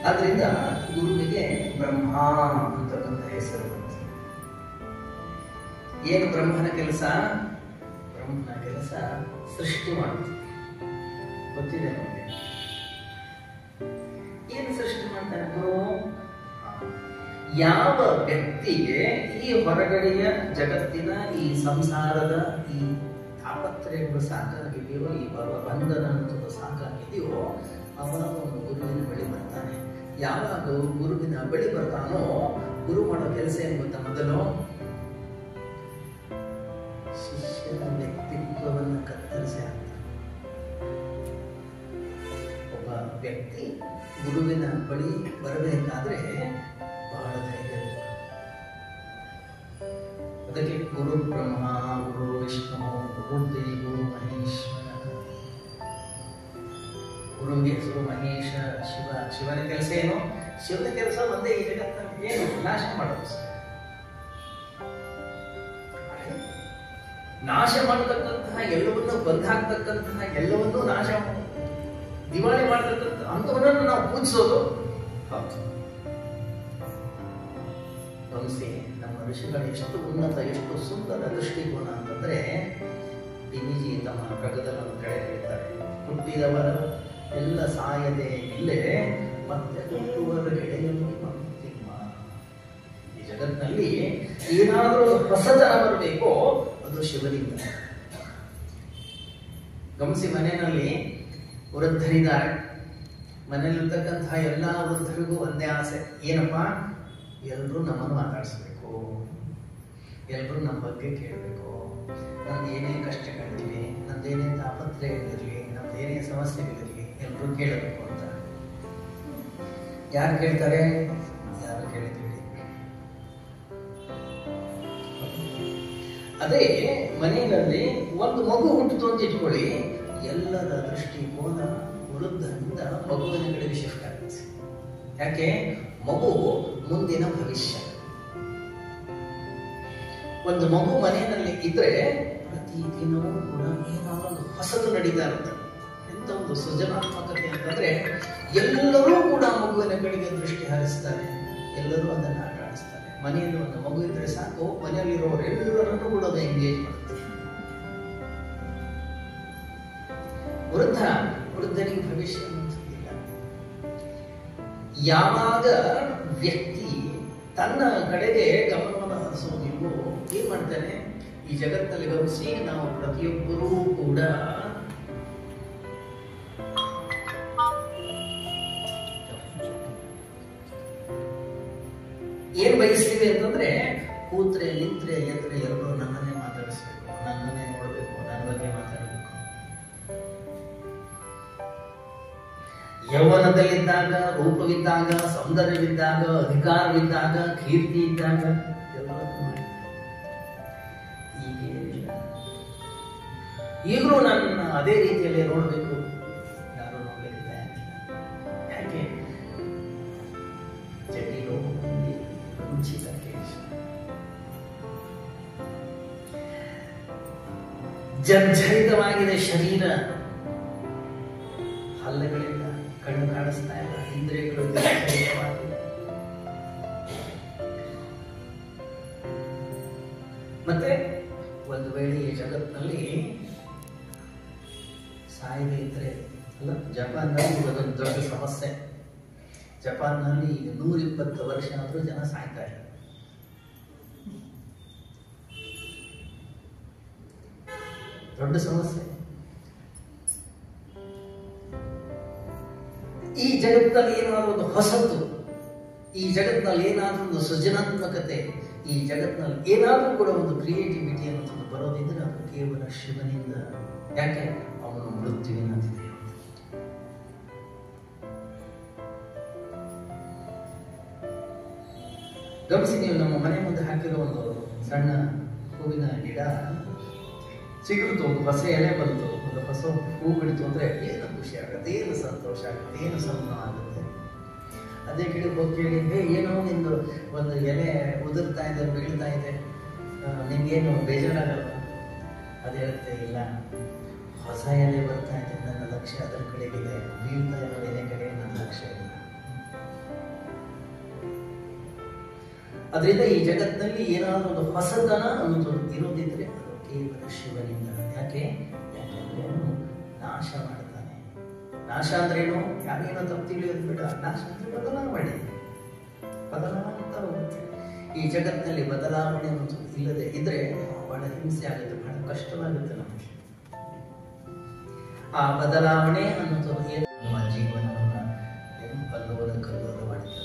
ಆದ್ರಿಂದ ಗುರುವಿಗೆ ಬ್ರಹ್ಮ ಅಂತಕ್ಕಂಥ ಹೆಸರು ಬಂತು. ಏನು ಬ್ರಹ್ಮನ ಕೆಲಸ? ಬ್ರಹ್ಮನ ಕೆಲಸ ಸೃಷ್ಟಿ ಮಾಡುತ್ತೆ. ಗೊತ್ತಿದೆ ನಮಗೆ ಏನು ಸೃಷ್ಟಿ ಮಾಡ್ತಾನೆ ಗುರು? ಯಾವ ವ್ಯಕ್ತಿಗೆ ಈ ಹೊರಗಡೆಯ ಜಗತ್ತಿನ ಈ ಸಂಸಾರದ ಈ ತಾಪತ್ರಯಗಳು ಸಾಕಾಗಿದೆಯೋ, ಈ ಬಂಧನ ಅನ್ನೋದು ಸಾಕಾಗಿದೆಯೋ, ಅವನ ಒಂದು ಗುರುವಿನ ಬಳಿ ಬರ್ತಾನೆ. ಯಾವಾಗ ಗುರುವಿನ ಬಳಿ ಬರ್ತಾನೋ, ಗುರು ಮಾಡೋ ಕೆಲಸ ಏನು ಗೊತ್ತಾ? ಮೊದಲು ಶಿಷ್ಯನ ವ್ಯಕ್ತಿತ್ವವನ್ನು ಕತ್ತರಿಸಿ ಹಾಕ್ತಾನೆ. ಒಬ್ಬ ವ್ಯಕ್ತಿ ಗುರುವಿನ ಬಳಿ ಬರಬೇಕಾದ್ರೆ ಬಹಳ ಧೈರ್ಯ ಬೇಕು. ಅದಕ್ಕೆ ಗುರು ಬ್ರಹ್ಮ ಗುರು ವಿಷ್ಣು ಗುರು ದೇವೋ ಮಹೇಶ್ವರ. ಗುರುವಿಗೆ ಹೆಸರು ಮಹೇಶ, ಶಿವ. ಶಿವನ ಕೆಲಸ ಏನು? ಶಿವನ ಕೆಲಸ ಒಂದೇ, ಈ ಜಗತ್ತನ್ನು ಏನು ನಾಶ ಮಾಡೋದು. ನಾಶ ಮಾಡತಕ್ಕಂತಹ ಎಲ್ಲವನ್ನೂ ಬಂದಾಕ್ತಕ್ಕಂತಹ ಎಲ್ಲವನ್ನೂ ನಾಶ ದಿವಾಳಿ ಮಾಡತಕ್ಕಂಥ ಅಂಥವರನ್ನು ನಾವು ಪೂಜಿಸೋದು ಹೌದು. ಗಮನಿಸಿ, ನಮ್ಮ ಋಷಿಗಳ ಎಷ್ಟು ಉನ್ನತ, ಎಷ್ಟು ಸುಂದರ ದೃಷ್ಟಿಕೋನ ಅಂತಂದ್ರೆ, ಡಿಮಿಜಿ ತಮ್ಮ ಪ್ರಗದಲನ್ನು ಕಡೆ ಹೇಳ್ತಾರೆ, ಹುಟ್ಟಿದವರ ಎಲ್ಲ ಸಾಯದೆ ಇಲ್ಲೇ ಮತ್ತೆ ಹುಟ್ಟುವರ ಎಡೆಯಲ್ಲಿ ಮಂತಿಮ್ಮ. ಈ ಜಗತ್ತಿನಲ್ಲಿ ಏನಾದರೂ ಹೊಸತನ ಬರಬೇಕೋ ಅದು ಶಿವಲಿಂಗ. ಗಮನಿಸಿ, ಮನೆಯಲ್ಲಿ ವೃದ್ಧರಿದ್ದಾರೆ. ಮನೆಯಲ್ಲಿರ್ತಕ್ಕಂತಹ ಎಲ್ಲ ವೃದ್ಧರಿಗೂ ಒಂದೇ ಆಸೆ, ಏನಪ್ಪಾ, ಎಲ್ಲರೂ ನಮ್ಮನ್ನು ಮಾತಾಡಿಸ್ಬೇಕು, ಎಲ್ಲರೂ ನಮ್ಮ ಬಗ್ಗೆ ಕೇಳಬೇಕು, ನಮ್ದು ಏನೇ ಕಷ್ಟಗಳಿರಲಿ, ನಮ್ದೇನೇ ತಾಪತ್ರಯಗಳಿರಲಿ, ನಮ್ದು ಏನೇ ಸಮಸ್ಯೆಗಳಿರಲಿ, ಎಲ್ಲರೂ ಕೇಳಬೇಕು ಅಂತ. ಯಾರು ಕೇಳ್ತಾರೆ? ಯಾರು ಕೇಳಿದ್ವಿ. ಅದೇ ಮನೆಯಲ್ಲಿ ಒಂದು ಮಗು ಹುಟ್ಟಿತು ಅಂತ ಇಟ್ಕೊಳ್ಳಿ, ಎಲ್ಲರ ದೃಷ್ಟಿಕೋನ ವೃದ್ಧರಿಂದ ಮಗುವಿನ ಕಡೆಗೆ ಶಿಫ್ಟ್ ಆಗುತ್ತೆ. ಯಾಕೆ? ಮಗು ಮುಂದಿನ ಭವಿಷ್ಯ. ಒಂದು ಮಗು ಮನೆಯಲ್ಲಿ ಇದ್ರೆ ಪ್ರತಿ ದಿನವೂ ಕೂಡ ಏನಾದರೂ ಒಂದು ಹೊಸದು ನಡೀತಾ ಇರುತ್ತೆ. ಎಂತ ಒಂದು ಸೃಜನಾತ್ಮಕತೆ ಅಂತಂದ್ರೆ, ಎಲ್ಲರೂ ಕೂಡ ಮಗುವಿನ ಕಡೆಗೆ ದೃಷ್ಟಿ ಹರಿಸ್ತಾರೆ, ಎಲ್ಲರೂ ಅದನ್ನು ಆಟ ಆಡಿಸ್ತಾರೆ. ಮನೆಯಲ್ಲಿ ಒಂದು ಮಗು ಇದ್ರೆ ಸಾಕು, ಮನೆಯಲ್ಲಿರೋರು ಎಲ್ಲರನ್ನೂ ಕೂಡ ಅದು ಎಂಗೇಜ್ ಮಾಡುತ್ತೆ. ವೃದ್ಧನಿಗೆ ಭವಿಷ್ಯ ಅನ್ನೋದಿಲ್ಲ. ಯಾವಾಗ ವ್ಯಕ್ತಿ ತನ್ನ ಕಡೆಗೆ ಗಮನವನ್ನು ಹರಿಸೋದಿಲ್ವೋ ಏನ್ ಮಾಡ್ತಾನೆ? ಈ ಜಗತ್ತಲ್ಲಿ ಗಮನಿಸಿ, ನಾವು ಪ್ರತಿಯೊಬ್ಬರೂ ಕೂಡ ಏನ್ ಬಯಸ್ತೀವಿ ಅಂತಂದ್ರೆ, ಕೂತ್ರೆ ನಿಂತ್ರೆ ಎದ್ರೆ ಎಲ್ಲರೂ ನನ್ನನ್ನೇ ಮಾತಾಡಿಸ್ಬೇಕು, ನನ್ನನ್ನೇ ನೋಡ್ಬೇಕು, ನನ್ನ ಬಗ್ಗೆ ಮಾತಾಡಬೇಕು. ಯೌವನದಲ್ಲಿದ್ದಾಗ, ರೂಪವಿದ್ದಾಗ, ಸೌಂದರ್ಯವಿದ್ದಾಗ, ಅಧಿಕಾರವಿದ್ದಾಗ, ಕೀರ್ತಿ ಇದ್ದಾಗ ಎಲ್ಲವನ್ನೂ ಮಾಡಿ. ಈಗಲೂ ನನ್ನ ಅದೇ ರೀತಿಯಲ್ಲಿ ನೋಡಬೇಕು, ಯಾರು ನೋಡಲಿಲ್ಲ. ಯಾಕೆ? ಜಟಿಲೋ ರುಚಿತ ಕೇಶ, ಜರ್ಜರಿತವಾಗಿದೆ ಶರೀರ, ಹಲ್ಲಗಳಿಂದ ಕಣ್ಣು ಕಾಣಿಸ್ತಾ ಇಲ್ಲ, ಇಂದ್ರಿಯಗಳು ಜರ್ಜರಿತವಾಗಿದೆ. ಮತ್ತೆ ಒಂದು ವೇಳೆ ಈ ಜಗತ್ತಿನಲ್ಲಿ ಸಾಯದೆ ಇದ್ರೆ ಅಲ್ಲ, ಜಪಾನ್ನಲ್ಲಿ ಇದೊಂದು ದೊಡ್ಡ ಸಮಸ್ಯೆ. ಜಪಾನ್ನಲ್ಲಿ 120 ವರ್ಷ ಆದ್ರೂ ಜನ ಸಾಯ್ತಾ ಇಲ್ಲ. ದೊಡ್ಡ ಸಮಸ್ಯೆ. ಈ ಜಗತ್ತಿನಲ್ಲಿ ಏನಾದರೂ ಒಂದು ಹೊಸತು, ಈ ಜಗತ್ತಿನಲ್ಲಿ ಏನಾದರೂ ಒಂದು ಸೃಜನಾತ್ಮಕತೆ, ಈ ಜಗತ್ತಿನಲ್ಲಿ ಏನಾದರೂ ಕೂಡ ಒಂದು ಕ್ರಿಯೇಟಿವಿಟಿ ಅನ್ನೋದು ಬರೋದಿದ್ರೆ ಅದು ಕೇವಲ ಶಿವನಿಂದ. ಯಾಕೆ? ಅವನು ಮೃತ್ಯುವಿನ ಅತಿಥಿ. ಗಮನಿಸಿ, ನೀವು ನಮ್ಮ ಮನೆ ಮುಂದೆ ಹಾಕಿರೋ ಒಂದು ಸಣ್ಣ ಹೂವಿನ ಗಿಡ ಸಿಗುತ್ತು, ಒಂದು ಹೊಸ ಎಲೆ ಬಂತು, ಒಂದು ಹೊಸ ಹೂ ಬಿಡ್ತು ಅಂದ್ರೆ ಏನು ಖುಷಿ ಆಗುತ್ತೆ, ಏನು ಸಂತೋಷ ಆಗುತ್ತೆ, ಏನು ಸಂಭ್ರಮ ಆಗುತ್ತೆ. ಅದೇ ಗಿಡಕ್ಕೆ ಹೋಗಿ ಕೇಳಿ, ಏನೋ ನಿಂದು ಒಂದು ಎಲೆ ಉದುರ್ತಾ ಇದೆ, ಬೀಳ್ತಾ ಇದೆ, ನಿಮ್ಗೇನು ಬೇಜಾರಾಗಲ್ಲ? ಅದು ಹೇಳುತ್ತೆ, ಇಲ್ಲ, ಹೊಸ ಎಲೆ ಬರ್ತಾ ಇದೆ, ನನ್ನ ಲಕ್ಷ್ಯ ಅದರ ಕಡೆಗಿದೆ, ಬೀಳ್ತಾ ಇರೋ ಎಲೆ ಕಡೆ ನನ್ನ ಲಕ್ಷ್ಯ ಇಲ್ಲ. ಅದರಿಂದ ಈ ಜಗತ್ತಿನಲ್ಲಿ ಏನಾದರೂ ಒಂದು ಹೊಸತನ ಅನ್ನೋದು ಇರೋದಿದ್ರೆ ಅದು ಕೇವಲ ಶಿವನಿಂದ. ಯಾಕೆ? ಯಾಕೆಂದ್ರೆ ಅವನು ನಾಶ ಮಾಡ್ತಾನೆ. ನಾಶ ಅಂದ್ರೇನು? ಯಾರೇನೋ ತಪ್ಪು ತಿಳಿಯೋದು ಬೇಡ. ನಾಶ ಅಂದ್ರೆ ಬದಲಾವಣೆ, ಬದಲಾವಣೆ ಹೋಗುತ್ತೆ. ಈ ಜಗತ್ತಿನಲ್ಲಿ ಬದಲಾವಣೆ ಅನ್ನೋದು ಇಲ್ಲದೆ ಇದ್ರೆ ಬಹಳ ಹಿಂಸೆ ಆಗುತ್ತೆ, ಬಹಳ ಕಷ್ಟವಾಗುತ್ತೆ ನಮಗೆ. ಆ ಬದಲಾವಣೆ ಅನ್ನೋದು ನಮ್ಮ ಜೀವನವನ್ನ ಕಲ್ಲೋಲ ಕಲ್ಲೋಲ ಮಾಡುತ್ತದೆ.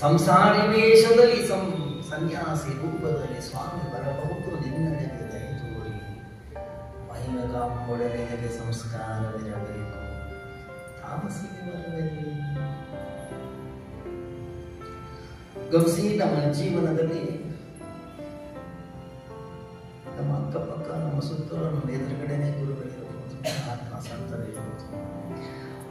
ಸಂಸಾರಿ ವೇಷದಲ್ಲಿ ಸನ್ಯಾಸಿ ರೂಪದಲ್ಲಿ ಸ್ವಾಮಿ ಬರಬಹುದು, ನಿನ್ನಡೆಗೆ ದಯ ತೋರಿ ಮಹಿಮಗಾಂಬೊಡನೆಗೆ ಸಂಸ್ಕಾರವಿರಬೇಕು, ತಾಮಸಿಗೆ ಬರಬೇಕು. ಗಮನಿಸಿ, ನಮ್ಮ ಜೀವನದಲ್ಲಿ ನಮ್ಮ ಅಕ್ಕಪಕ್ಕ, ನಮ್ಮ ಸುತ್ತಲೂ, ನಮ್ಮ ಎದುರುಗಡೆನೆ ಗುರುಗಳಿರಬಹುದು, ಆತ್ಮ ಸಂತರಿರಬಹುದು.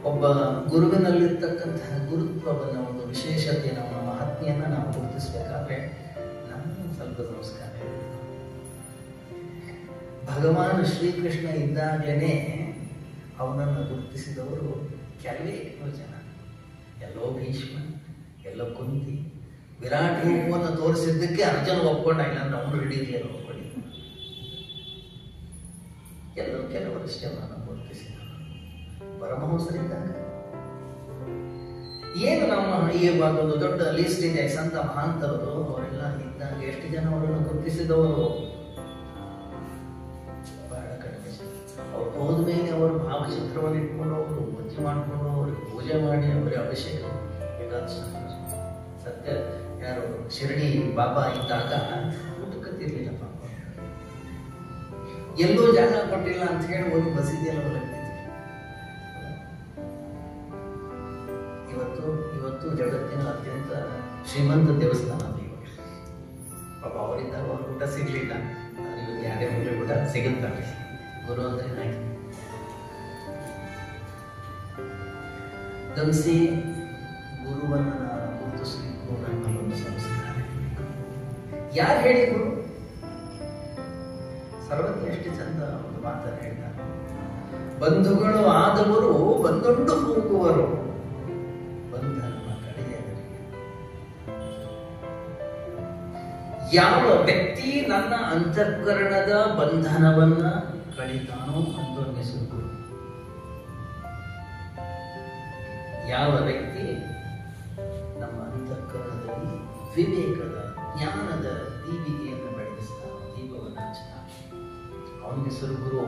ಒಬ್ಬ ಗುರುವಿನಲ್ಲಿರ್ತಕ್ಕಂತಹ ಗುರುತ್ವವನ್ನು, ಒಂದು ವಿಶೇಷತೆಯನ್ನು, ಅವನ ಮಹಾತ್ಮೆಯನ್ನ ನಾವು ಗುರುತಿಸಬೇಕಾದ್ರೆ ನಮಗೆ ಸ್ವಲ್ಪ ಸಂಸ್ಕಾರ ಇರಬೇಕು. ಭಗವಾನ್ ಶ್ರೀಕೃಷ್ಣ ಇದ್ದಾಗಲೇ ಅವನನ್ನು ಗುರುತಿಸಿದವರು ಕೆಲವೇ ಜನ. ಎಲ್ಲೋ ಭೀಷ್ಮ, ಎಲ್ಲ ಕುಂತಿ ವಿರಾಟ್ ರೂಪವನ್ನು ತೋರಿಸಿದ್ದಕ್ಕೆ ಅರ್ಜುನ ಒಪ್ಕೊಂಡ, ಇಲ್ಲಾಂದ್ರೆ ಅವನು ಹಿಡಿಯಲಿಲ್ಲ, ಒಪ್ಕೊಳ್ಳಿ. ಕೆಲವರು ಇಷ್ಟೇ ಗುರುತಿಸಿದ ಪರಮಹಂಸರಿದ್ದಾಗ ಏನು ನಮ್ಮ ಇವಾಗ ಒಂದು ದೊಡ್ಡ ಲೀಸ್ಟ್ ಇದೆ, ಸಂತ ಮಹಾಂತರದು, ಅವರೆಲ್ಲ ಇದ್ದಾಗ ಎಷ್ಟು ಜನ ಅವರನ್ನು ಗುರುತಿಸಿದವರು? ಬಹಳ ಕಡಿಮೆ. ಅವ್ರು ಹೋದ್ಮೇಲೆ ಅವರು ಭಾವಚಿತ್ರವನ್ನು ಇಟ್ಕೊಂಡು ಅವರು ಪೂಜೆ ಮಾಡಿಕೊಂಡು ಅವ್ರಿಗೆ ಪೂಜೆ ಮಾಡಿ ಅವರಿಗೆ ಅಭಿಷೇಕ ಸತ್ಯ. ಯಾರು ಶಿರಡಿ ಬಾಬಾ ಇದ್ದಾಗ ಊಟಕ್ಕತ್ತಿರ್ಲಿಲ್ಲ ಪಾಪ, ಎಲ್ಲೂ ಜಾಗ ಕೊಟ್ಟಿಲ್ಲ ಅಂತ ಹೇಳಿ ಹೋಗಿ ಮಸೀದಿಯೆಲ್ಲ ಹೊಲಕ್ತಿದ್ರು. ಇವತ್ತು ಜಗತ್ತಿನ ಅತ್ಯಂತ ಶ್ರೀಮಂತ ದೇವಸ್ಥಾನ ಅದು ಇವಾಗ. ಪಾಪ ಅವರಿದ್ದಾಗ ಅವ್ರ ಊಟ ಸಿಗ್ಲಿಲ್ಲ, ಇವತ್ತು ಯಾರೇ ಹೋಗಿ ಊಟ ಸಿಗುತ್ತಾರೆ. ಗುರು ಅಂದ್ರೆ ಹಾಗೆ. ಗಮನಿಸಿ, ಗುರುವನ್ನು ನಾನು ಗುರುತಿಸಲಿಕ್ಕೂ ನನ್ನ ಒಂದು ಸಂಸ್ಕಾರ. ಯಾರು ಹೇಳಿದ್ರು? ಸರ್ವಜ್ಞ ಎಷ್ಟು ಚಂದ ಒಂದು ಮಾತನ್ನು ಹೇಳ್ತಾರೆ, ಬಂಧುಗಳು ಆದವರು ಬಂದುಂಡು ಹೋಗುವರು, ಬಂಧನ ಕಡೆಯದರಿಗೆ. ಯಾವ ವ್ಯಕ್ತಿ ನನ್ನ ಅಂತಃಕರಣದ ಬಂಧನವನ್ನ ಕಡಿತಾನೋ ಅಂತೋರ್ಮಿಸುವುದು. ಯಾವ ವ್ಯಕ್ತಿ ನಮ್ಮ ಅಂತಃಕರಣದಲ್ಲಿ ವಿವೇಕದ ಜ್ಞಾನದ ದೀಪಿಗೆಯನ್ನು ಬೆಳಗಿಸ್ತಾನೋ, ದೀಪವನ್ನು ಹಚ್ತಾನೋ, ಅವನಿಗೆ ಗುರು.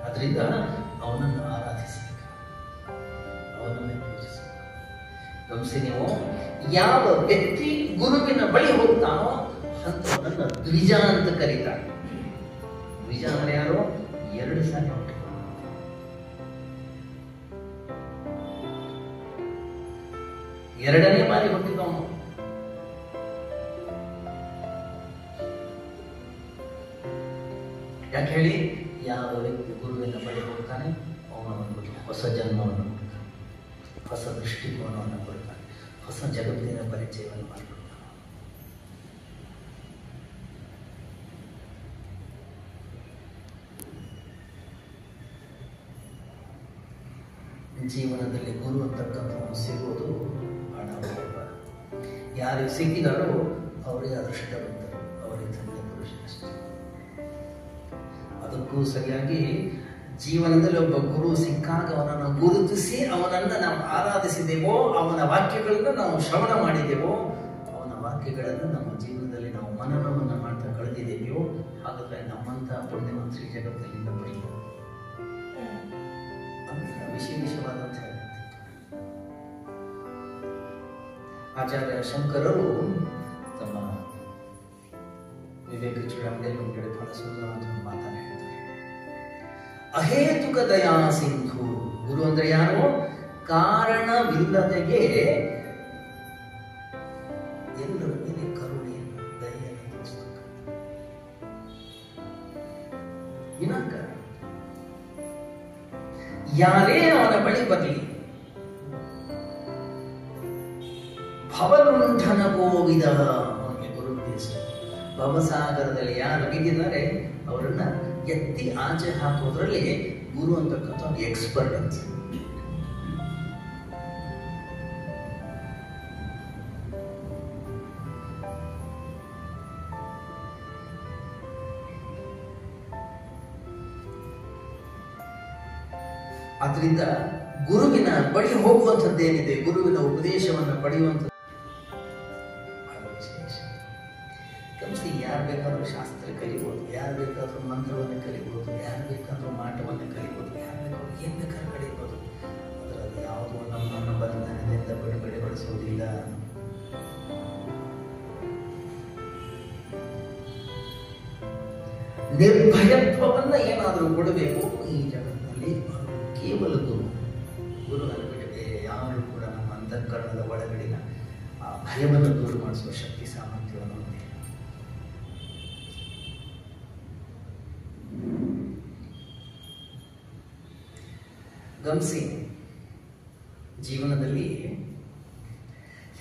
ಅದರಿಂದ ಅವನನ್ನು ಆರಾಧಿಸಬೇಕು, ಅವನನ್ನೇ ಪೂಜಿಸಬೇಕು. ಗಮನಿಸಿ ನೀವು, ಯಾವ ವ್ಯಕ್ತಿ ಗುರುವಿನ ಬಳಿ ಹೋಗ್ತಾನೋ ಅಂತವನನ್ನ ದ್ವಿಜ ಅಂತ ಕರೀತಾರೆ. ದ್ವಿಜ ಅಂದ್ರೆ ಯಾರು? ಎರಡು ಸಾರಿ ಹುಟ್ಟಿದ, ಎರಡನೇ ಬಾರಿ ಹುಟ್ಟಿದವನು. ಯಾಕೆ ಹೇಳಿ? ಯಾವ ವ್ಯಕ್ತಿ ಗುರುವಿನ ಬಳಿ ಹೋಗ್ತಾನೆ ಅವನನ್ನು ಹೊಸ ಜನ್ಮವನ್ನು ಕೊಡ್ತಾನೆ, ಹೊಸ ದೃಷ್ಟಿಕೋನವನ್ನು ಕೊಡ್ತಾನೆ, ಹೊಸ ಜಗತ್ತಿನ ಪರಿಚಯವನ್ನು ಮಾಡಿಕೊಡ್ತಾನೆ. ಜೀವನದಲ್ಲಿ ಗುರು ಅಂತಕ್ಕಂಥವನು ಸಿಗುವುದು ಬಹಳ ಅಪರೂಪ. ಯಾರಿಗೆ ಸಿಕ್ಕಿದಾರೋ ಅವರಿಗೆ ಅದೃಷ್ಟವಂತರು, ಅವರಿಗೆ ತಂದೆ ಪುರುಷರಷ್ಟೇ. ಅದಕ್ಕೂ ಸರಿಯಾಗಿ ಜೀವನದಲ್ಲಿ ಒಬ್ಬ ಗುರು ಸಿಕ್ಕಾಗ ಅವನನ್ನು ಗುರುತಿಸಿ ಅವನನ್ನು ನಾವು ಆರಾಧಿಸಿದೆವೋ, ಅವನ ವಾಕ್ಯಗಳನ್ನು ನಾವು ಶ್ರವಣ ಮಾಡಿದೆವೋ, ಅವನ ವಾಕ್ಯಗಳನ್ನು ನಮ್ಮ ಜೀವನದಲ್ಲಿ ನಾವು ಮನನವನ್ನು ಮಾಡ್ತಾ ಕಳೆದಿದ್ದೇವೆಯೋ, ಹಾಗಾದ್ರೆ ನಮ್ಮಂತ ಪುಣ್ಯವಂತರಿ ಜಗತ್ತಲ್ಲಿ ಬರಲಿಲ್ಲ. ವಿಶೇಷವಾದಂತ ಆಚಾರ್ಯ ಶಂಕರರು ತಮ್ಮ ವಿವೇಕ ಚೂಡಾಮಣಿಯಲ್ಲಿ ಒಂದು ಕಡೆ ಬಹಳ ಸುಂದರವಾದ ಮಾತನ್ನ ಹೇಳ್ತಾರೆ. ಅಹೇತುಕ ದಯಾ ಸಿಂಧು. ಗುರು ಅಂದ್ರೆ ಯಾರು? ಕಾರಣವಿಲ್ಲದೆಗೆ ಎಲ್ಲರ ಮೇಲೆ ಕರುಣೆಯನ್ನು, ದಯೆಯನ್ನು ತೋರಿಸ್ತಕ್ಕ ವಿನಾಕಾರಣ. ಯಾರೇ ಅವನ ಬಳಿ ಬರಲಿ, ಭವಲುಂಠನ ಗೋವಿದ ಅವನಿಗೆ ಗುರು ಭವಸಾಗರದಲ್ಲಿ ಯಾರು ಬಿದ್ದಿದ್ದಾರೆ ಅವರನ್ನ ಎತ್ತಿ ಆಚೆ ಹಾಕೋದ್ರಲ್ಲಿ ಗುರು ಅಂತಕ್ಕಂಥ ಒಂದು ಎಕ್ಸ್ಪರ್ಟ್ ಅಂತ. ಆದ್ರಿಂದ ಗುರುವಿನ ಬಳಿ ಹೋಗುವಂಥದ್ದೇನಿದೆ, ಗುರುವಿನ ಉಪದೇಶವನ್ನು ಪಡೆಯುವಂಥದ್ದು ಬಹಳ ವಿಶೇಷ. ಗಮನಿಸಿ, ಯಾರು ಬೇಕಾದ್ರೂ ಶಾಸ್ತ್ರ ಕಲಿಬಹುದು, ಯಾರು ಬೇಕಾದ್ರೂ ಮಂತ್ರವನ್ನು ಕಲಿಬಹುದು, ಯಾರು ಬೇಕಾದ್ರೂ ಮಾಟವನ್ನು ಕಲಿಬಹುದು, ಯಾರು ಬೇಕಾದ್ರೂ ಏನ್ ಬೇಕಾದ್ರೂ ಕಲಿಬಹುದು. ಅದರಲ್ಲಿ ಯಾವುದೂ ನಮ್ಮನ್ನು ಬಂಧನದಿಂದ ಬಿಡುಗಡೆಗೊಳಿಸುವುದಿಲ್ಲ. ನಿರ್ಭಯತ್ವವನ್ನ ಏನಾದರೂ ಕೊಡಬೇಕು ಈ ಜಗತ್ತಿನಲ್ಲಿ, ಕೇವಲ ಗುರು. ಗುರುವನ್ನು ಬಿಟ್ಟರೆ ಯಾರು ಕೂಡ ನಮ್ಮ ಅಂತಃಕರಣದ ಒಳಗಡಿನ ಆ ಭಯವನ್ನು ದೂರ ಮಾಡಿಸುವ ಶಕ್ತಿ ಸಾಮರ್ಥ್ಯವನ್ನು ಹೊಂದಿದೆ. ಗಮನಿಸಿ, ಜೀವನದಲ್ಲಿ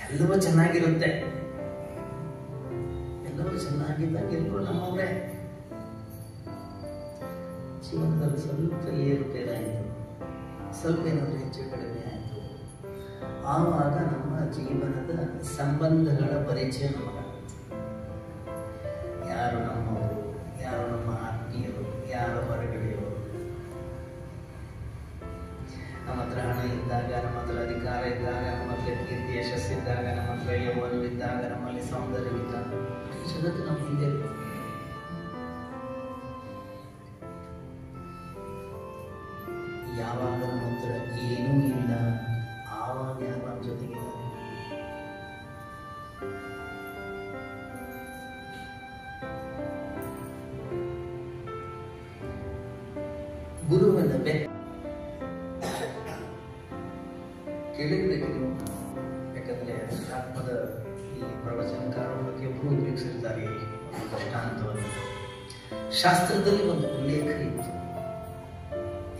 ಎಲ್ಲವೂ ಚೆನ್ನಾಗಿರುತ್ತೆ, ಎಲ್ಲವೂ ಚೆನ್ನಾಗಿದ್ದಾಗ ಎಲ್ಲರೂ ನಮ್ಮವರೇ. ಜೀವನದಲ್ಲಿ ಸ್ವಲ್ಪ ಏರುಪೇರಾಯಿತು, ಸ್ವಲ್ಪ ಏನಾದರೂ ಹೆಚ್ಚು ಕಡಿಮೆ ಆಯಿತು, ಆವಾಗ ನಮ್ಮ ಜೀವನದ ಸಂಬಂಧಗಳ ಪರಿಚಯ ನಮಗಾಗುತ್ತೆ. ಯಾರು ನಮ್ಮವರು, ಯಾರು ನಮ್ಮ ಆತ್ಮೀಯರು, ಯಾರು ಹೊರಗಡೆಯವರು. ನಮ್ಮ ಹತ್ರ ಹಣ ಇದ್ದಾಗ, ನಮ್ಮ ಹತ್ರ ಅಧಿಕಾರ ಇದ್ದಾಗ, ನಮ್ಮ ಹತ್ರ ಕೀರ್ತಿ ಯಶಸ್ಸಿದ್ದಾಗ, ನಮ್ಮ ಹತ್ರ ಯೌವನವಿದ್ದಾಗ, ನಮ್ಮಲ್ಲಿ ಸೌಂದರ್ಯವಿದ್ದಾಗ ಈ ಜಗತ್ತು ನಮ್ಮ ಹಿಂದೆ ಇರುತ್ತೆ. ಯಾವಾಗ ನಮ್ಮ ಹತ್ರ ಏನೂ ಇಲ್ಲ ಆವಾಗ ಯಾರು ನಮ್ಮ ಜೊತೆಗಿದ್ದಾರೆ. ಗುರುವಿನ ಕೇಳಿರ್ಬೇಕು ನೀವು. ಯಾಕಂದ್ರೆ ಆತ್ಮದ ಈ ಪ್ರವಚನಕಾರರ ಬಗ್ಗೆ ಒಬ್ಬರು ಉಲ್ಲೇಖಿಸಿರ್ತಾರೆ ದೃಷ್ಟಾಂತವನ್ನು. ಶಾಸ್ತ್ರದಲ್ಲಿ ಒಂದು ಉಲ್ಲೇಖ ಇತ್ತು.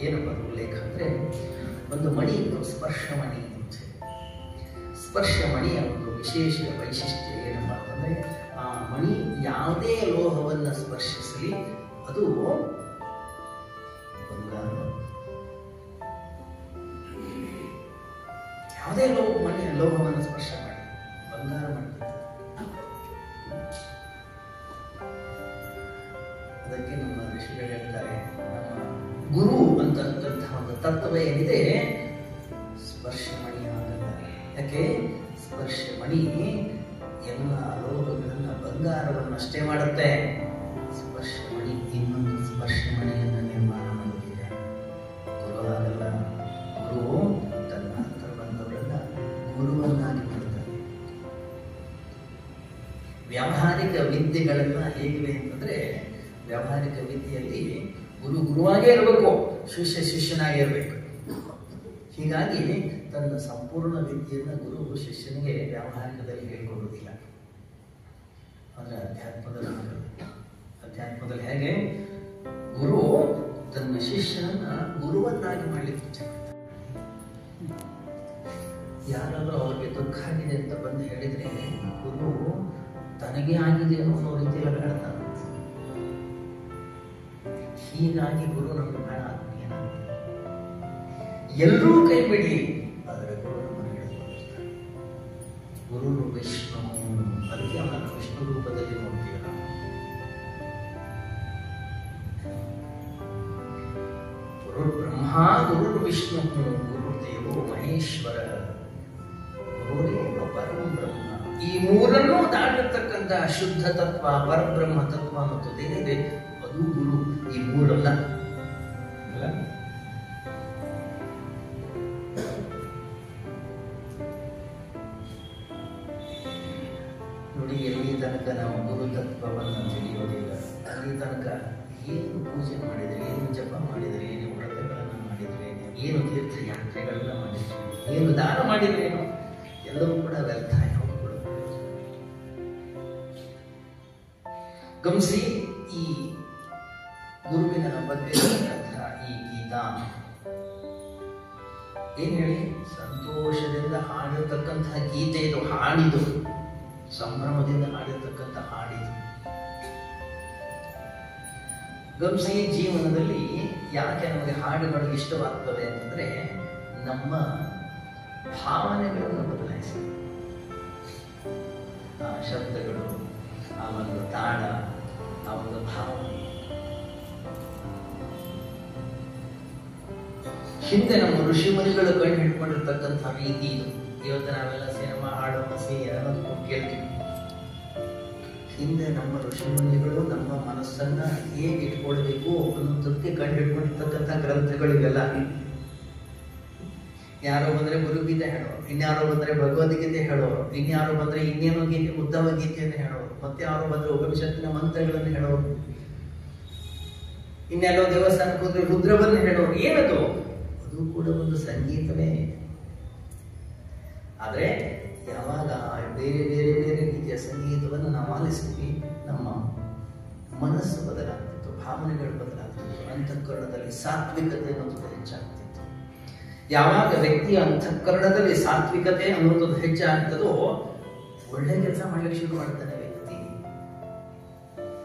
ಏನಪ್ಪ ಉಲ್ಲೇಖ ಅಂದ್ರೆ, ಒಂದು ಮಣಿ ಇತ್ತು, ಸ್ಪರ್ಶಮಣಿ ಅಂತ. ಸ್ಪರ್ಶಮಣಿಯ ಒಂದು ವಿಶೇಷ ವೈಶಿಷ್ಟ್ಯ ಏನಪ್ಪ ಅಂತಂದ್ರೆ, ಆ ಮಣಿ ಯಾವುದೇ ಲೋಹವನ್ನು ಸ್ಪರ್ಶಿಸಲಿ ಅದು ಬಂಗಾರ. ಯಾವುದೇ ಲೋಹವನ್ನು ಸ್ಪರ್ಶ ಮಾಡಿ ಬಂಗಾರ ಮಾಡ್ತದೆ. ಅದಕ್ಕೆ ನಮ್ಮ ಋಷಿಗಳು ಹೇಳ್ತಾರೆ, ನಮ್ಮ ಗುರು ಅಂತಕ್ಕಂತಹ ಒಂದು ತತ್ವ ಏನಿದೆ ಸ್ಪರ್ಶಮಣಿ ಆಗಲ್ಲ. ಯಾಕೆ? ಸ್ಪರ್ಶಮಣಿ ಎಲ್ಲ ಲೋಹಗಳನ್ನ ಬಂಗಾರವನ್ನಷ್ಟೇ ಮಾಡುತ್ತೆ. ಸ್ಪರ್ಶಮಣಿ ಇನ್ನೊಂದು ಸ್ಪರ್ಶಮಣಿಯನ್ನು ನಿರ್ಮಾಣ ಮಾಡುತ್ತಿದೆ. ಗುರು ಆಗಲ್ಲ. ಗುರು ತನ್ನ ಹತ್ರ ಬಂದವರನ್ನ ಗುರುವನ್ನಾಗಿ ಮಾಡ್ತಾರೆ. ವ್ಯಾವಹಾರಿಕ ವಿದ್ಯೆಗಳನ್ನ ಹೇಗಿವೆ ಅಂತಂದ್ರೆ, ವ್ಯಾವಹಾರಿಕ ವಿದ್ಯೆಯಲ್ಲಿ ಗುರು ಗುರುವಾಗೇ ಇರಬೇಕು, ಶಿಷ್ಯ ಶಿಷ್ಯನಾಗೇ ಇರಬೇಕು. ಹೀಗಾಗಿ ತನ್ನ ಸಂಪೂರ್ಣ ವಿದ್ಯೆಯನ್ನು ಗುರು ಶಿಷ್ಯನಿಗೆ ವ್ಯಾವಹಾರಿಕದಲ್ಲಿ ಹೇಳ್ಕೊಡುವುದಿಲ್ಲ. ಆದರೆ ಅಧ್ಯಾತ್ಮದಲ್ಲಿ ಹೇಗೆ ಗುರು ತನ್ನ ಶಿಷ್ಯನನ್ನ ಗುರುವನ್ನಾಗಿ ಮಾಡಲಿಕ್ಕೆ ಇಚ್ಛೆ ಪಡ್ತಾನೆ. ಯಾರಾದ್ರೂ ಅವ್ರಿಗೆ ದುಃಖ ಆಗಿದೆ ಅಂತ ಬಂದು ಹೇಳಿದ್ರೆ ಗುರು ತನಗೆ ಆಗಿದೆ ಅನ್ನೋ ರೀತಿಯಲ್ಲಿ ಹೇಳ್ತಾನೆ. ಹೀಗಾಗಿ ಗುರು ನಮಗೆ ಬಹಳ ಆತ್ಮೀಯನಾಗ್ತಾನೆ. ಎಲ್ಲರೂ ಕೈ ಬಿಡಿ, ಆದರೆ ಗುರು ನಮ್ಮನ್ನು ಹೇಳಿಕೊಳ್ತಾರೆ. ಗುರು ವಿಷ್ಣು, ಅದಕ್ಕೆ ಅವನನ್ನು ವಿಷ್ಣು ರೂಪದಲ್ಲಿ ನೋಡ್ತೀವಿ ನಾವು. ಗುರು ಬ್ರಹ್ಮ, ಗುರು ವಿಷ್ಣು, ಗುರುದೇವೋ ಮಹೇಶ್ವರ, ಗುರುರೇವ ಪರಮ ಬ್ರಹ್ಮ. ಈ ಮೂರನ್ನೂ ದಾಟಿರ್ತಕ್ಕಂಥ ಶುದ್ಧ ತತ್ವ, ಪರಬ್ರಹ್ಮ ತತ್ವ ಅನ್ನೋದೇನಿದೆ ಅದು ಗುರು. ಈ ಮೂರಲ್ಲ ಅಲ್ಲ. ನೋಡಿ, ಎಲ್ಲಿ ತನಕ ನಾವು ಗುರು ತತ್ವವನ್ನು ತಿಳಿಯೋದಿಲ್ಲ ಅಲ್ಲಿ ತನಕ ಏನು ಪೂಜೆ ಮಾಡಿದರೆ, ಏನು ಜಪ ಮಾಡಿದರೆ, ಏನು ವ್ರತಗಳನ್ನು ಮಾಡಿದರೆ, ಏನು ತೀರ್ಥಯಾತ್ರೆಗಳನ್ನ ಮಾಡಿದರೆ, ಏನು ದಾನ ಮಾಡಿದರೆ, ಎಲ್ಲವೂ ಕೂಡ ವ್ಯರ್ಥ. ಗಮನಿಸಿ, ಈ ಗುರುವಿನ ಬಗ್ಗೆ ಈ ಗೀತಾ ಏನ್ ಹೇಳಿ, ಸಂತೋಷದಿಂದ ಹಾಡಿರ್ತಕ್ಕಂತಹ ಗೀತೆ ಇದು. ಹಾಡಿದು ಸಂಭ್ರಮದಿಂದ ಹಾಡಿರ್ತಕ್ಕಂಥ ಹಾಡಿದು. ಗಮನಿಸಿ, ಜೀವನದಲ್ಲಿ ಯಾಕೆ ನಮಗೆ ಹಾಡುಗಳು ಇಷ್ಟವಾಗ್ತವೆ ಅಂತಂದ್ರೆ, ನಮ್ಮ ಭಾವನೆಗಳನ್ನು ಬದಲಾಯಿಸಿ ಆ ಶಬ್ದಗಳು, ಆ ಒಂದು ತಾಳ, ಆ ಒಂದು ಭಾವನೆ. ಹಿಂದೆ ನಮ್ಮ ಋಷಿಮುನಿಗಳು ಕಂಡು ಹಿಡ್ಕೊಂಡಿರ್ತಕ್ಕಂಥ ರೀತಿ ಇದು. ಇವತ್ತು ನಾವೆಲ್ಲ ಸಿನಿಮಾ ಹಾಡು ಮಸಿ ಅನ್ನೋದು ಕೇಳ್ತೀವಿ. ಹಿಂದೆ ನಮ್ಮ ಋಷಿಮುನಿಗಳು ನಮ್ಮ ಮನಸ್ಸನ್ನ ಹೇಗೆ ಇಟ್ಕೊಳ್ಬೇಕು ಅನ್ನೋದಕ್ಕೆ ಕಂಡು ಹಿಡ್ಕೊಂಡಿರ್ತಕ್ಕಂಥ ಗ್ರಂಥಗಳಿವೆಲ್ಲ. ಯಾರೋ ಬಂದ್ರೆ ಗುರುಗೀತೆ ಹೇಳೋರು, ಇನ್ಯಾರೋ ಬಂದ್ರೆ ಭಗವದ್ಗೀತೆ ಹೇಳೋರು, ಇನ್ಯಾರೋ ಬಂದ್ರೆ ಇನ್ನೇನೋ ಗೀತೆ, ಉದ್ದವ ಗೀತೆಯನ್ನು ಹೇಳೋರು, ಮತ್ತೆ ಯಾರೋ ಬಂದ್ರೆ ಉಪನಿಷತ್ತಿನ ಮಂತ್ರಗಳನ್ನು ಹೇಳೋರು, ಇನ್ನೆಲ್ಲೋ ದೇವಸ್ಥಾನಕ್ಕೆ ಹೋದ್ರೆ ರುದ್ರವನ್ನು ಹೇಳೋರು. ಏನದು? ಅದು ಕೂಡ ಒಂದು ಸಂಗೀತವೇ. ಆದ್ರೆ ಯಾವಾಗ ಬೇರೆ ಬೇರೆ ಬೇರೆ ರೀತಿಯ ಸಂಗೀತವನ್ನು ನಾವು ಆಲಿಸ್ತೀವಿ, ನಮ್ಮ ಮನಸ್ಸು ಬದಲಾಗ್ತಿತ್ತು, ಭಾವನೆಗಳು ಬದಲಾಗ್ತಿತ್ತು, ಅಂತಃಕರಣದಲ್ಲಿ ಸಾತ್ವಿಕತೆ ಅನ್ನೋದು ಹೆಚ್ಚಾಗ್ತಿತ್ತು. ಯಾವಾಗ ವ್ಯಕ್ತಿಯ ಅಂತಃಕರಣದಲ್ಲಿ ಸಾತ್ವಿಕತೆ ಅನ್ನೋದು ಹೆಚ್ಚಾಗ್ತದೋ ಒಳ್ಳೆ ಕೆಲಸ ಮಾಡ್ಲಿಕ್ಕೆ ಶುರು ಮಾಡ್ತಾನೆ ವ್ಯಕ್ತಿ.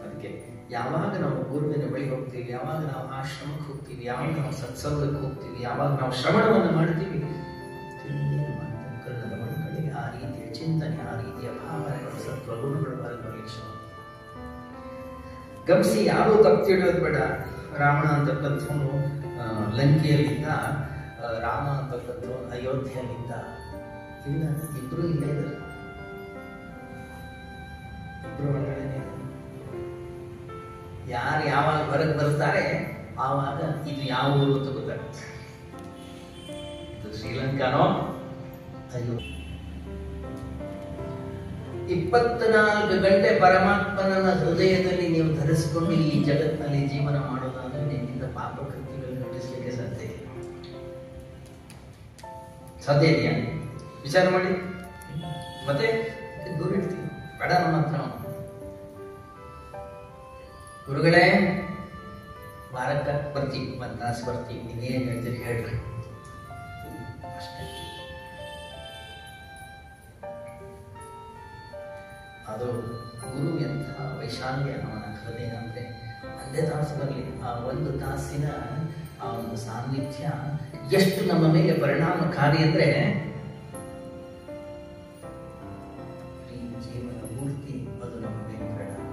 ಅದಕ್ಕೆ ಯಾವಾಗ ನಾವು ಗುರುವಿನ ಬಳಿ ಹೋಗ್ತೀವಿ, ಯಾವಾಗ ನಾವು ಆಶ್ರಮಕ್ಕೆ ಹೋಗ್ತೀವಿ, ಯಾವಾಗ ನಾವು ಸತ್ಸಂಗಕ್ಕೆ ಹೋಗ್ತೀವಿ, ಯಾವಾಗ ನಾವು ಶ್ರವಣವನ್ನು ಮಾಡ್ತೀವಿ, ಅಂತಃಕರಣ ಚಿಂತನೆ, ಆ ರೀತಿಯ ಭಾವನೆಗಳು, ಸತ್ವಗುಣಗಳು ಬರಲಿಕ್ಕೆ ಶುರು. ಗಮನಿಸಿ, ಯಾರೂ ತಪ್ಪು ತಿಳಿಯೋದು ಬೇಡ. ರಾವಣ ಅಂತಕ್ಕಂಥವನು ಲಂಕೆಯಲ್ಲಿದ್ದ, ರಾಮ ಅಂತಕ್ಕಂಥವನು ಅಯೋಧ್ಯೆಯಲ್ಲಿದ್ದ. ಇಲ್ಲ, ಇಬ್ರು ಇಲ್ಲೇ ಇದ್ದಾರೆ, ಇಬ್ರು ಒಳಗಡೆ. ಯಾರು ಯಾವಾಗ ಹೊರಗೆ ಬರ್ತಾರೆ ಆವಾಗ ಇದು ಯಾವ ಊರು ಅಂತ ಗೊತ್ತಾಗುತ್ತೆ. ಇದು ಶ್ರೀಲಂಕಾನೋ ಅಯ್ಯೋ. 24 ಗಂಟೆ ಪರಮಾತ್ಮನ ಹೃದಯದಲ್ಲಿ ನೀವು ಧರಿಸಿಕೊಂಡು ಈ ಜಗತ್ತಿನಲ್ಲಿ ಜೀವನ ಮಾಡೋದಾದ್ರೆ ನಿಮ್ಮಿಂದ ಪಾಪ ಕೃತ್ಯಗಳನ್ನು ನಡೆಸಲಿಕ್ಕೆ ಸಾಧ್ಯ ಇದೆಯಾ? ವಿಚಾರ ಮಾಡಿ. ಮತ್ತೆ ದೂರ ಇಡ್ತೀವಿ, ಬೇಡ ನಮ್ಮ ಹತ್ರ. ಗುರುಗಳೇ, ವಾರಕ್ಕೆ ಬರ್ತೀವಿ, 1 ತಾಸು ಬರ್ತೀವಿ, ನೀವೇನು ಹೇಳ್ತೀರಿ ಹೇಳ್ರಿ ಅಷ್ಟೇ. ಅದು ಗುರು ಎಂಥ ವೈಶಾಲ್ಯ ಅವನ ಹೃದಯ ಅಂದ್ರೆ, ಒಂದೇ ತಾಸು ಬರಲಿ, ಆ 1 ತಾಸಿನ ಆ ಒಂದು ಸಾನ್ನಿಧ್ಯ ಎಷ್ಟು ನಮ್ಮ ಮೇಲೆ ಪರಿಣಾಮಕಾರಿ ಅಂದ್ರೆ ಜೀವನ ಪೂರ್ತಿ ಅದು ನಮ್ಮ ಮೇಲೆ ಪರಿಣಾಮ.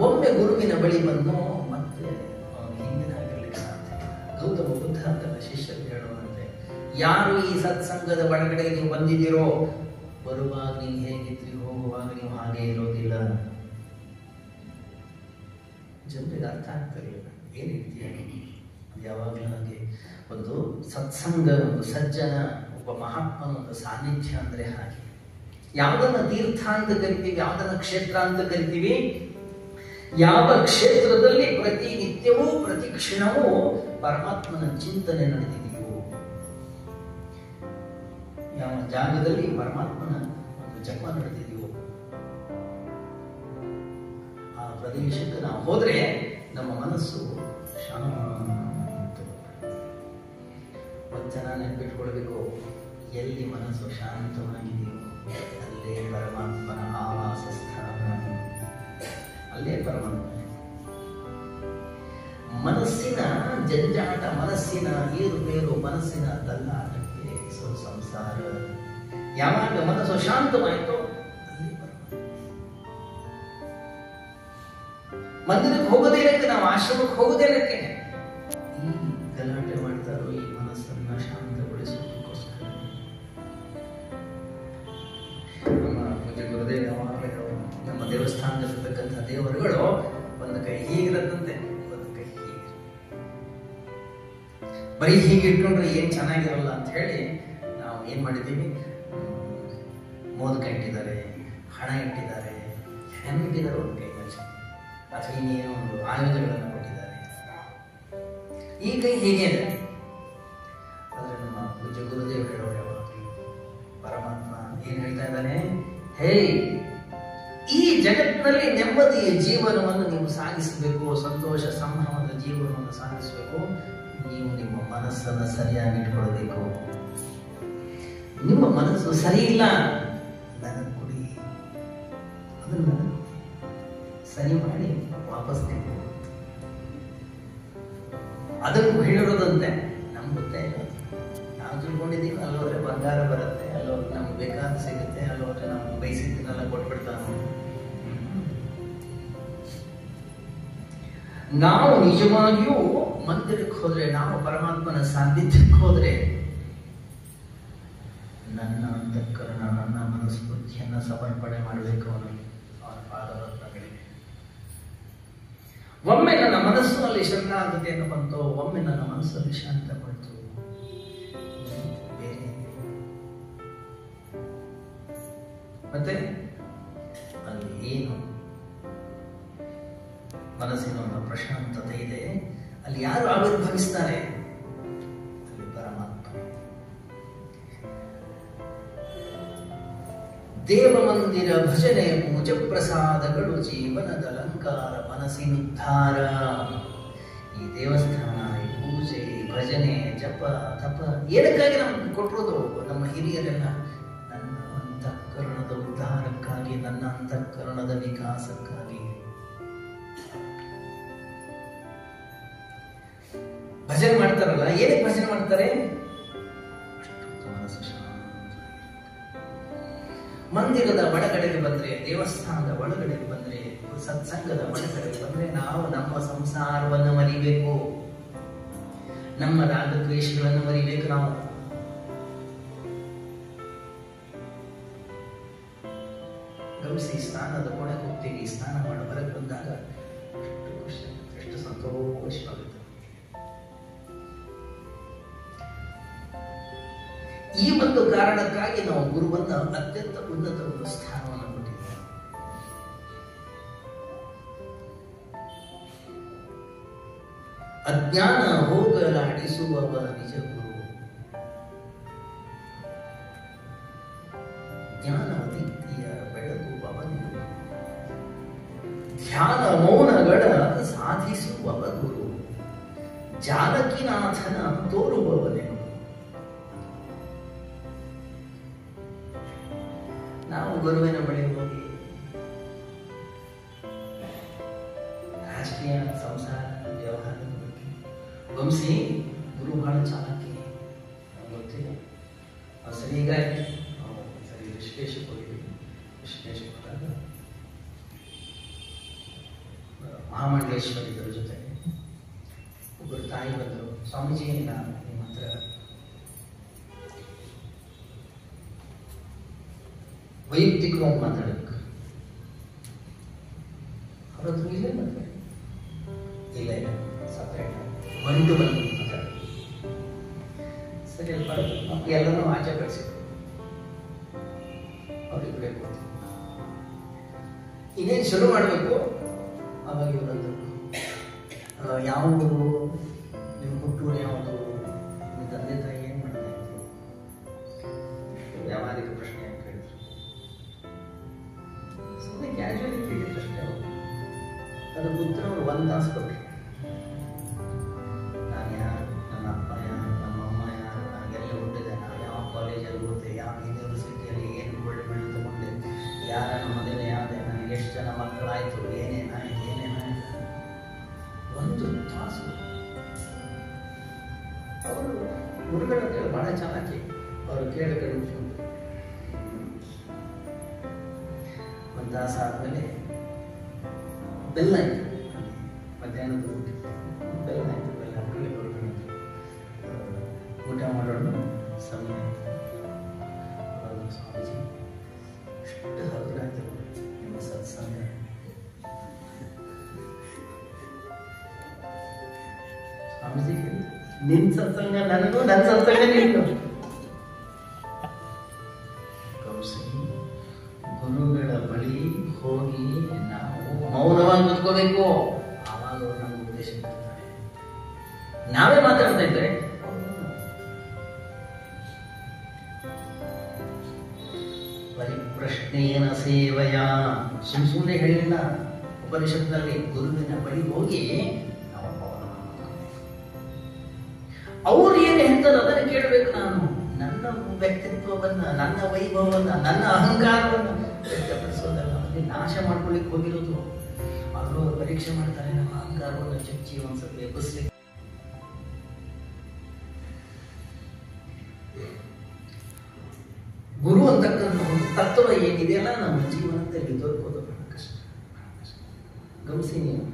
ಒಮ್ಮೆ ಗುರುವಿನ ಬಳಿ ಬಂದು ಮತ್ತೆ ಹಿಂದಿನ ಆಗಿರ್ಲಿಕ್ಕೆ ಸಾಧ್ಯ. ಗೌತಮ ಬುದ್ಧ ತನ್ನ ಶಿಷ್ಯರು ಹೇಳುವಂತೆ, ಯಾರು ಈ ಸತ್ಸಂಗದ ಒಳಗಡೆ ನೀವು ಬಂದಿದ್ದೀರೋ, ಬರುವಾಗ ನೀವು ಹೇಗಿದ್ರಿ, ಹೋಗುವಾಗ ನೀವು ಹಾಗೆ ಇರೋದಿಲ್ಲ. ಜನರಿಗೆ ಅರ್ಥ ಆಗ್ತಿರಲಿಲ್ಲ, ಏನ್ ರೀತಿಯ ಯಾವಾಗಲೂ ಹಾಗೆ. ಒಂದು ಸತ್ಸಂಗ, ಒಂದು ಸಜ್ಜನ, ಒಬ್ಬ ಮಹಾತ್ಮನ ಒಂದು ಸಾನ್ನಿಧ್ಯ ಅಂದ್ರೆ ಹಾಗೆ. ಯಾವುದನ್ನ ತೀರ್ಥ ಅಂತ ಕರಿತೀವಿ, ಯಾವುದನ್ನ ಕ್ಷೇತ್ರ ಅಂತ ಕರಿತೀವಿ, ಯಾವ ಕ್ಷೇತ್ರದಲ್ಲಿ ಪ್ರತಿನಿತ್ಯವೂ ಪ್ರತಿ ಕ್ಷಣವೂ ಪರಮಾತ್ಮನ ಚಿಂತನೆ ನಡೆದಿದೆಯೋ, ಯಾವ ಜಾಗದಲ್ಲಿ ಪರಮಾತ್ಮನ ಒಂದು ಜಪ ನಡೆದಿದೆಯೋ, ಆ ಪ್ರದೇಶಕ್ಕೆ ನಾವು ಹೋದ್ರೆ ನಮ್ಮ ಮನಸ್ಸು ಶಾಂತ. ಒಂದು ಜನ ನೆನಪಿಟ್ಕೊಳ್ಬೇಕು, ಎಲ್ಲಿ ಮನಸ್ಸು ಶಾಂತವಾಗಿದೆಯೋ ಅಲ್ಲೇ ಪರಮಾತ್ಮನ ಆವಾಸ ಸ್ಥಾನ, ಅಲ್ಲೇ ಪರಮಾತ್ಮ. ಮನಸ್ಸಿನ ಜಂಜಾಟ, ಮನಸ್ಸಿನ ಏರುಪೇರು, ಮನಸ್ಸಿನ ತಲ್ಲಾಟಕ್ಕೆ ಸಂಸಾರ. ಯಾವಾಗ ಮನಸ್ಸು ಶಾಂತವಾಯಿತು ಅಲ್ಲಿ ಪರಮಾತ್ಮ. ಮಂದಿರಕ್ಕೆ ಹೋಗೋದೇನಕ್ಕೆ, ನಾವು ಆಶ್ರಮಕ್ಕೆ ಹೋಗೋದೇನಕ್ಕೆ? ಈ ಗಲಾಟೆ ಮಾಡ್ತಾರೋ ಈ ಮನಸ್ಸನ್ನ ಶಾಂತಗೊಳಿಸೋದಕ್ಕೋಸ್ಕರ. ನಮ್ಮ ಪೂಜ್ಯ ಗುರುದೇವ ನಮ್ಮ ದೇವಸ್ಥಾನದಲ್ಲಿರ್ತಕ್ಕಂಥ ದೇವರುಗಳು ಒಂದು ಕೈ ಹೀಗಿರತ್ತಂತೆ, ಒಂದು ಕೈ ಹೀಗೆ. ಬರೀ ಹೀಗೆ ಇಟ್ಕೊಂಡ್ರೆ ಏನ್ ಚೆನ್ನಾಗಿರಲ್ಲ ಅಂತ ಹೇಳಿ ನಾವು ಏನ್ ಮಾಡಿದ್ದೀವಿ, ಮೋದಕ ಇಟ್ಟಿದ್ದಾರೆ, ಹಣ ಇಟ್ಟಿದ್ದಾರೆ, ಹೆಣ್ಣಿಟ್ಟಿದ್ದಾರೆ ಒಂದು ಕೈ ಮನುಷ್ಯ, ಅಥವಾ ಇನ್ನೇನೋ ಒಂದು ಆಯುಧಗಳನ್ನು ಕೊಟ್ಟಿದ್ದಾರೆ. ಈ ಕೈ ಹೀಗೆ ಇದೆ. ಆದ್ರೆ ನಮ್ಮ ಪೂಜ್ಯ ಗುರುದೇವ್ ಹೇಳೋರು ಯಾವಾಗಲೂ, ಪರಮಾತ್ಮ ಏನ್ ಹೇಳ್ತಾ ಇದ್ದಾನೆ, ಹೇ, ಈ ಜಗತ್ತಿನಲ್ಲಿ ನೆಮ್ಮದಿಯ ಜೀವನವನ್ನು ನೀವು ಸಾಗಿಸಬೇಕು, ಸಂತೋಷ ಸಂಭ್ರಮದ ಜೀವನವನ್ನು ಸಾಗಿಸಬೇಕು, ನೀವು ನಿಮ್ಮ ಮನಸ್ಸನ್ನು ಸರಿಯಾಗಿ ಇಟ್ಕೊಳ್ಬೇಕು. ನಿಮ್ಮ ಮನಸ್ಸು ಸರಿ ಇಲ್ಲ, ನನಗೆ ಕೊಡಿ, ಅದನ್ನು ಸರಿ ಮಾಡಿ ವಾಪಸ್ ತೆಗೆದು. ಅದನ್ನು ಹೇಳಿರೋದಂತೆ ನಮ್ಗೆ ಗೊತ್ತೇ ಇಲ್ಲ. ನಾವು ತಿಳ್ಕೊಂಡಿದ್ದೀವಿ ಅಲ್ಲೋದ್ರೆ ಬಂಗಾರ ಬರುತ್ತೆ, ಅಲ್ಲೋದ್ರೆ ನಮ್ಗೆ ಬೇಕಾದ ಸಿಗುತ್ತೆ, ಅಲ್ಲೋದ್ರೆ ನಮ್ಗೆ ಬಯಸಿದ್ದನ್ನೆಲ್ಲ ಕೊಟ್ಬಿಡ್ತಾನೆ. ನಾವು ನಿಜವಾಗಿಯೂ ಮಂದಿರಕ್ಕೆ ಹೋದ್ರೆ, ನಾವು ಪರಮಾತ್ಮನ ಸಾನ್ನಿಧ್ಯಕ್ಕೆ ಹೋದ್ರೆ, ನನ್ನ ಅಂತಃಕರಣ, ನನ್ನ ಮನಸ್ಫೂರ್ತಿಯನ್ನ ಸಮರ್ಪಣೆ ಮಾಡಬೇಕು ಅವನಲ್ಲಿ, ಅವನ ಪಾದರತ್ನಗಳಿಗೆ. ಒಮ್ಮೆ ನನ್ನ ಮನಸ್ಸಿನಲ್ಲಿ ಶರಣಾಗತಿಯನ್ನು ಬಂತು, ಒಮ್ಮೆ ನನ್ನ ಮನಸ್ಸಲ್ಲಿ ಶಾಂತ ಬಂತು, ಬೇರೆ ಮತ್ತೆ ಅಲ್ಲಿ ಏನು ಮನಸ್ಸಿನ ಒಂದು ಪ್ರಶಾಂತತೆ ಇದೆ, ಅಲ್ಲಿ ಯಾರು ಆವಿರ್ಭವಿಸ್ತಾರೆ, ಅಲ್ಲಿ ಪರಮಾತ್ಮ. ದೇವ ಮಂದಿರ ಭಜನೆ ಪೂಜೆ ಪ್ರಸಾದಗಳು ಜೀವನದ ಅಲಂಕಾರ, ಮನಸ್ಸಿನುದ್ಧಾರ. ಈ ದೇವಸ್ಥಾನ, ಈ ಪೂಜೆ, ಈ ಭಜನೆ, ಜಪ, ತಪ ಏನಕ್ಕಾಗಿ ನಮ್ಗೆ ಕೊಟ್ಟಿರೋದು ನಮ್ಮ ಹಿರಿಯರೆಲ್ಲ? ನನ್ನ ಅಂತಃಕರಣದ ಉದ್ಧಾರಕ್ಕಾಗಿ, ನನ್ನ ಅಂತಃಕರಣದ ವಿಕಾಸಕ್ಕಾಗಿ. ಭಜನೆ ಮಾಡ್ತಾರಲ್ಲ, ಏನಕ್ಕೆ ಭಜನೆ ಮಾಡ್ತಾರೆ? ಅಷ್ಟೊಂದು ಮನಸ್ಸು ಶಾಂತ. ಮಂದಿರದ ಒಳಗಡೆಗೆ ಬಂದ್ರೆ, ದೇವಸ್ಥಾನದ ಒಳಗಡೆಗೆ ಬಂದ್ರೆ, ಸತ್ಸಂಗದ ಒಳಗಡೆಗೆ ಬಂದ್ರೆ ನಾವು ನಮ್ಮ ಸಂಸಾರವನ್ನು ಮರಿಬೇಕು, ನಮ್ಮ ರಾಗದ್ವೇಷಗಳನ್ನು ಮರಿಬೇಕು. ನಾವು ಗಮನಿಸಿ, ಸ್ನಾನದ ಒಳಗೆ ಹೋಗ್ತೀವಿ, ಸ್ನಾನ ಮಾಡಿ ಹೊರಗೆ ಬಂದಾಗ ಎಷ್ಟು ಖುಷಿ, ಎಷ್ಟು ಸಂತೋಷವಾಗುತ್ತೆ. ಈ ಒಂದು ಕಾರಣಕ್ಕಾಗಿ ನಾವು ಗುರುವನ್ನ ಅತ್ಯಂತ ಉನ್ನತ ಒಂದು ಸ್ಥಾನವನ್ನು ಕೊಟ್ಟಿದ್ದೇವೆ. ಅಜ್ಞಾನ ಹೋಗಲಾಡಿಸುವವ ನಿಜ ಗುರು, ಜ್ಞಾನ ದೀಪ್ತಿಯ ಬೆಳಗುವವನು, ಧ್ಯಾನ ಮೌನಗಳ ಸಾಧಿಸುವವ ಗುರು, ಜಾನಕಿನಾಥನ ತೋರುವವನೇ. ನಾವು ಗುರುವಿನ ಬಳಿ ಹೋಗಿ ರಾಷ್ಟ್ರೀಯ ಸಂಸಾರ ವ್ಯವಹಾರದ ಬಗ್ಗೆ ಗಮನಿಸಿ, ಗುರು ಬಹಳ ಚಾಲಾಕಿ ಗೊತ್ತಿಲ್ಲ. ಸರಿ, ಹೀಗಾಗಿ ನಾವು ಸರಿ ಋಷಿಕೇಶಕ್ಕೆ ಹೋಗಿದ್ವಿ. ಋಷಿಕೇಶಕ್ಕೆ ಹೋದಾಗ ಮಹಾಮಂಡಲೇಶ್ವರಿ ಇದರ ಜೊತೆಗೆ ಒಬ್ಬರು ತಾಯಿ ಬಂದರು. ಸ್ವಾಮೀಜಿ, ನಾನು ನಿಮ್ಮ ಹತ್ರ ವೈಯಕ್ತಿಕವಾಗಿ ಮಾತಾಡಬೇಕು. ಅವರದ್ದು ಇಲ್ಲೇ ಮದುವೆ ಇಲ್ಲ ಇಲ್ಲ ಸಪ್ರೇಟ್ ಒಂದು ಬಂದು ಮಾತಾಡಬೇಕು. ಸರಿ, ಅಲ್ಲಿ ಎಲ್ಲರೂ ಆಚೆ ಕಳಿಸಿದ್ರು. ಅವ್ರಿಗೆ ಬೇಕು ಇನ್ನೇನು ಶುರು ಮಾಡಬೇಕು. ಅವಾಗ ಇವರಂದ್ರು, ಯಾವ ಊರು, ನಿಮ್ಮ ಹುಟ್ಟೂರು ಯಾವುದು, ನಿಮ್ಮ ತಂದೆ ತಾಯಿ ಏನು ಮಾಡ್ತಾ ಇದ್ರು, ವ್ಯಾವಹಾರಿಕ ಪ್ರಶ್ನೆ ಅಂತ ಕೇಳಿದ್ರು. ಸುಮ್ಮನೆ ಕ್ಯಾಶುವಲಿ ಕೇಳಿದ್ರಷ್ಟೇ. ಅದು ಉತ್ತರವರು ಒಂದು ತಾಸು ಕೊಟ್ಟರು. ನಾನು ಯಾರು, ನನ್ನ ಅಪ್ಪ ಯಾರು, ನಮ್ಮ ಅಮ್ಮ ಯಾರು, ನನಗೆಲ್ಲ ಹುಟ್ಟಿದೆ, ನಾನು ಯಾವ ಕಾಲೇಜಲ್ಲಿ ಓದಿದೆ, ಯಾವ ಯೂನಿವರ್ಸಿಟಿಯಲ್ಲಿ ಏನು ಗೋಲ್ಡ್ ಮೆಡಲ್ ತಗೊಂಡೆ, ಯಾರ ಮದುವೆ ಆದೆ, ನನಗೆ ಎಷ್ಟು ಜನ ಮಕ್ಕಳಾಯಿತು, ಏನೇನಾಯ್ತು. ಒಂದು ತಾಸು. ಅವರು ಗುರುಗಳ ಕೇಳಿ ಬಹಳ ಚೆನ್ನಾಗಿ ಅವರು ಕೇಳಿ ಒಂದು ತಾಸು ಆದ್ಮೇಲೆ ಬೆಲ್ಲ ಆಯ್ತು. ಮಧ್ಯಾಹ್ನದ ಊಟ ಬೆಲ್ಲ ಆಯ್ತು. ಬೆಲ್ಲ ಹಾಕಿ ಊಟ ಮಾಡೋಣ ಸಮಯ ಆಯ್ತು. ಸ್ವಾಮೀಜಿ, ಎಷ್ಟು ಹಗುರ ಆಯ್ತು ನಿಮ್ಮ ಸತ್ಸಂಗ. ಸ್ವಾಮೀಜಿ, ನಿನ್ ಸತ್ಸಂಗ ನನಗೂ, ನನ್ನ ಸತ್ಸಂಗ ನಿನ್ಗೂ. ಗುರುಗಳ ಬಳಿ ಹೋಗಿ ನಾವು ಮೌನವಾಗಿ ಕೂತ್ಕೋಬೇಕು. ಆವಾಗ ಅವರು ನಮ್ಗೆ ಉದ್ದೇಶ ಕೊಡ್ತಾರೆ. ನಾವೇ ಮಾತಾಡ್ತಾ ಇದ್ರೆ ಪರಿಪ್ರಶ್ನೆಯನ ಸೇವೆಯ ಸುಮ್ಮನೆ ಹೇಳಿಲ್ಲ. ಉಪನಿಷತ್ನಲ್ಲಿ ಗುರುವಿನ ಬಳಿ ಹೋಗಿ ನಾವು ಅವ್ರು ಏನು ಹೇಳ್ತಾರೆ ಅದನ್ನು ಕೇಳಬೇಕು. ನಾನು ನನ್ನ ವ್ಯಕ್ತಿತ್ವವನ್ನ, ನನ್ನ ವೈಭವವನ್ನ, ನನ್ನ ಅಹಂಕಾರವನ್ನ ವ್ಯಕ್ತಪಡಿಸೋದಲ್ಲ, ಅಲ್ಲಿ ನಾಶ ಮಾಡ್ಕೊಳ್ಳಿಕ್ಕೆ ಹೋಗಿರೋದು. ಅವರು ಪರೀಕ್ಷೆ ಮಾಡ್ತಾರೆ, ನಮ್ಮ ಅಹಂಕಾರವನ್ನು ಚಚ್ಚಿ ಒಂದ್ಸತಿ ಎಬ್ಬಿಸ್ಲಿಕ್ಕೆ. ಗುರು ಅಂತಕ್ಕಂಥ ಒಂದು ತತ್ವ ಏನಿದೆಯಲ್ಲ ನಮ್ಮ ಜೀವನದಲ್ಲಿ ದೊರಕೋದು ಬಹಳ ಕಷ್ಟ. ಗಮನಿಸಿ ನೀವು,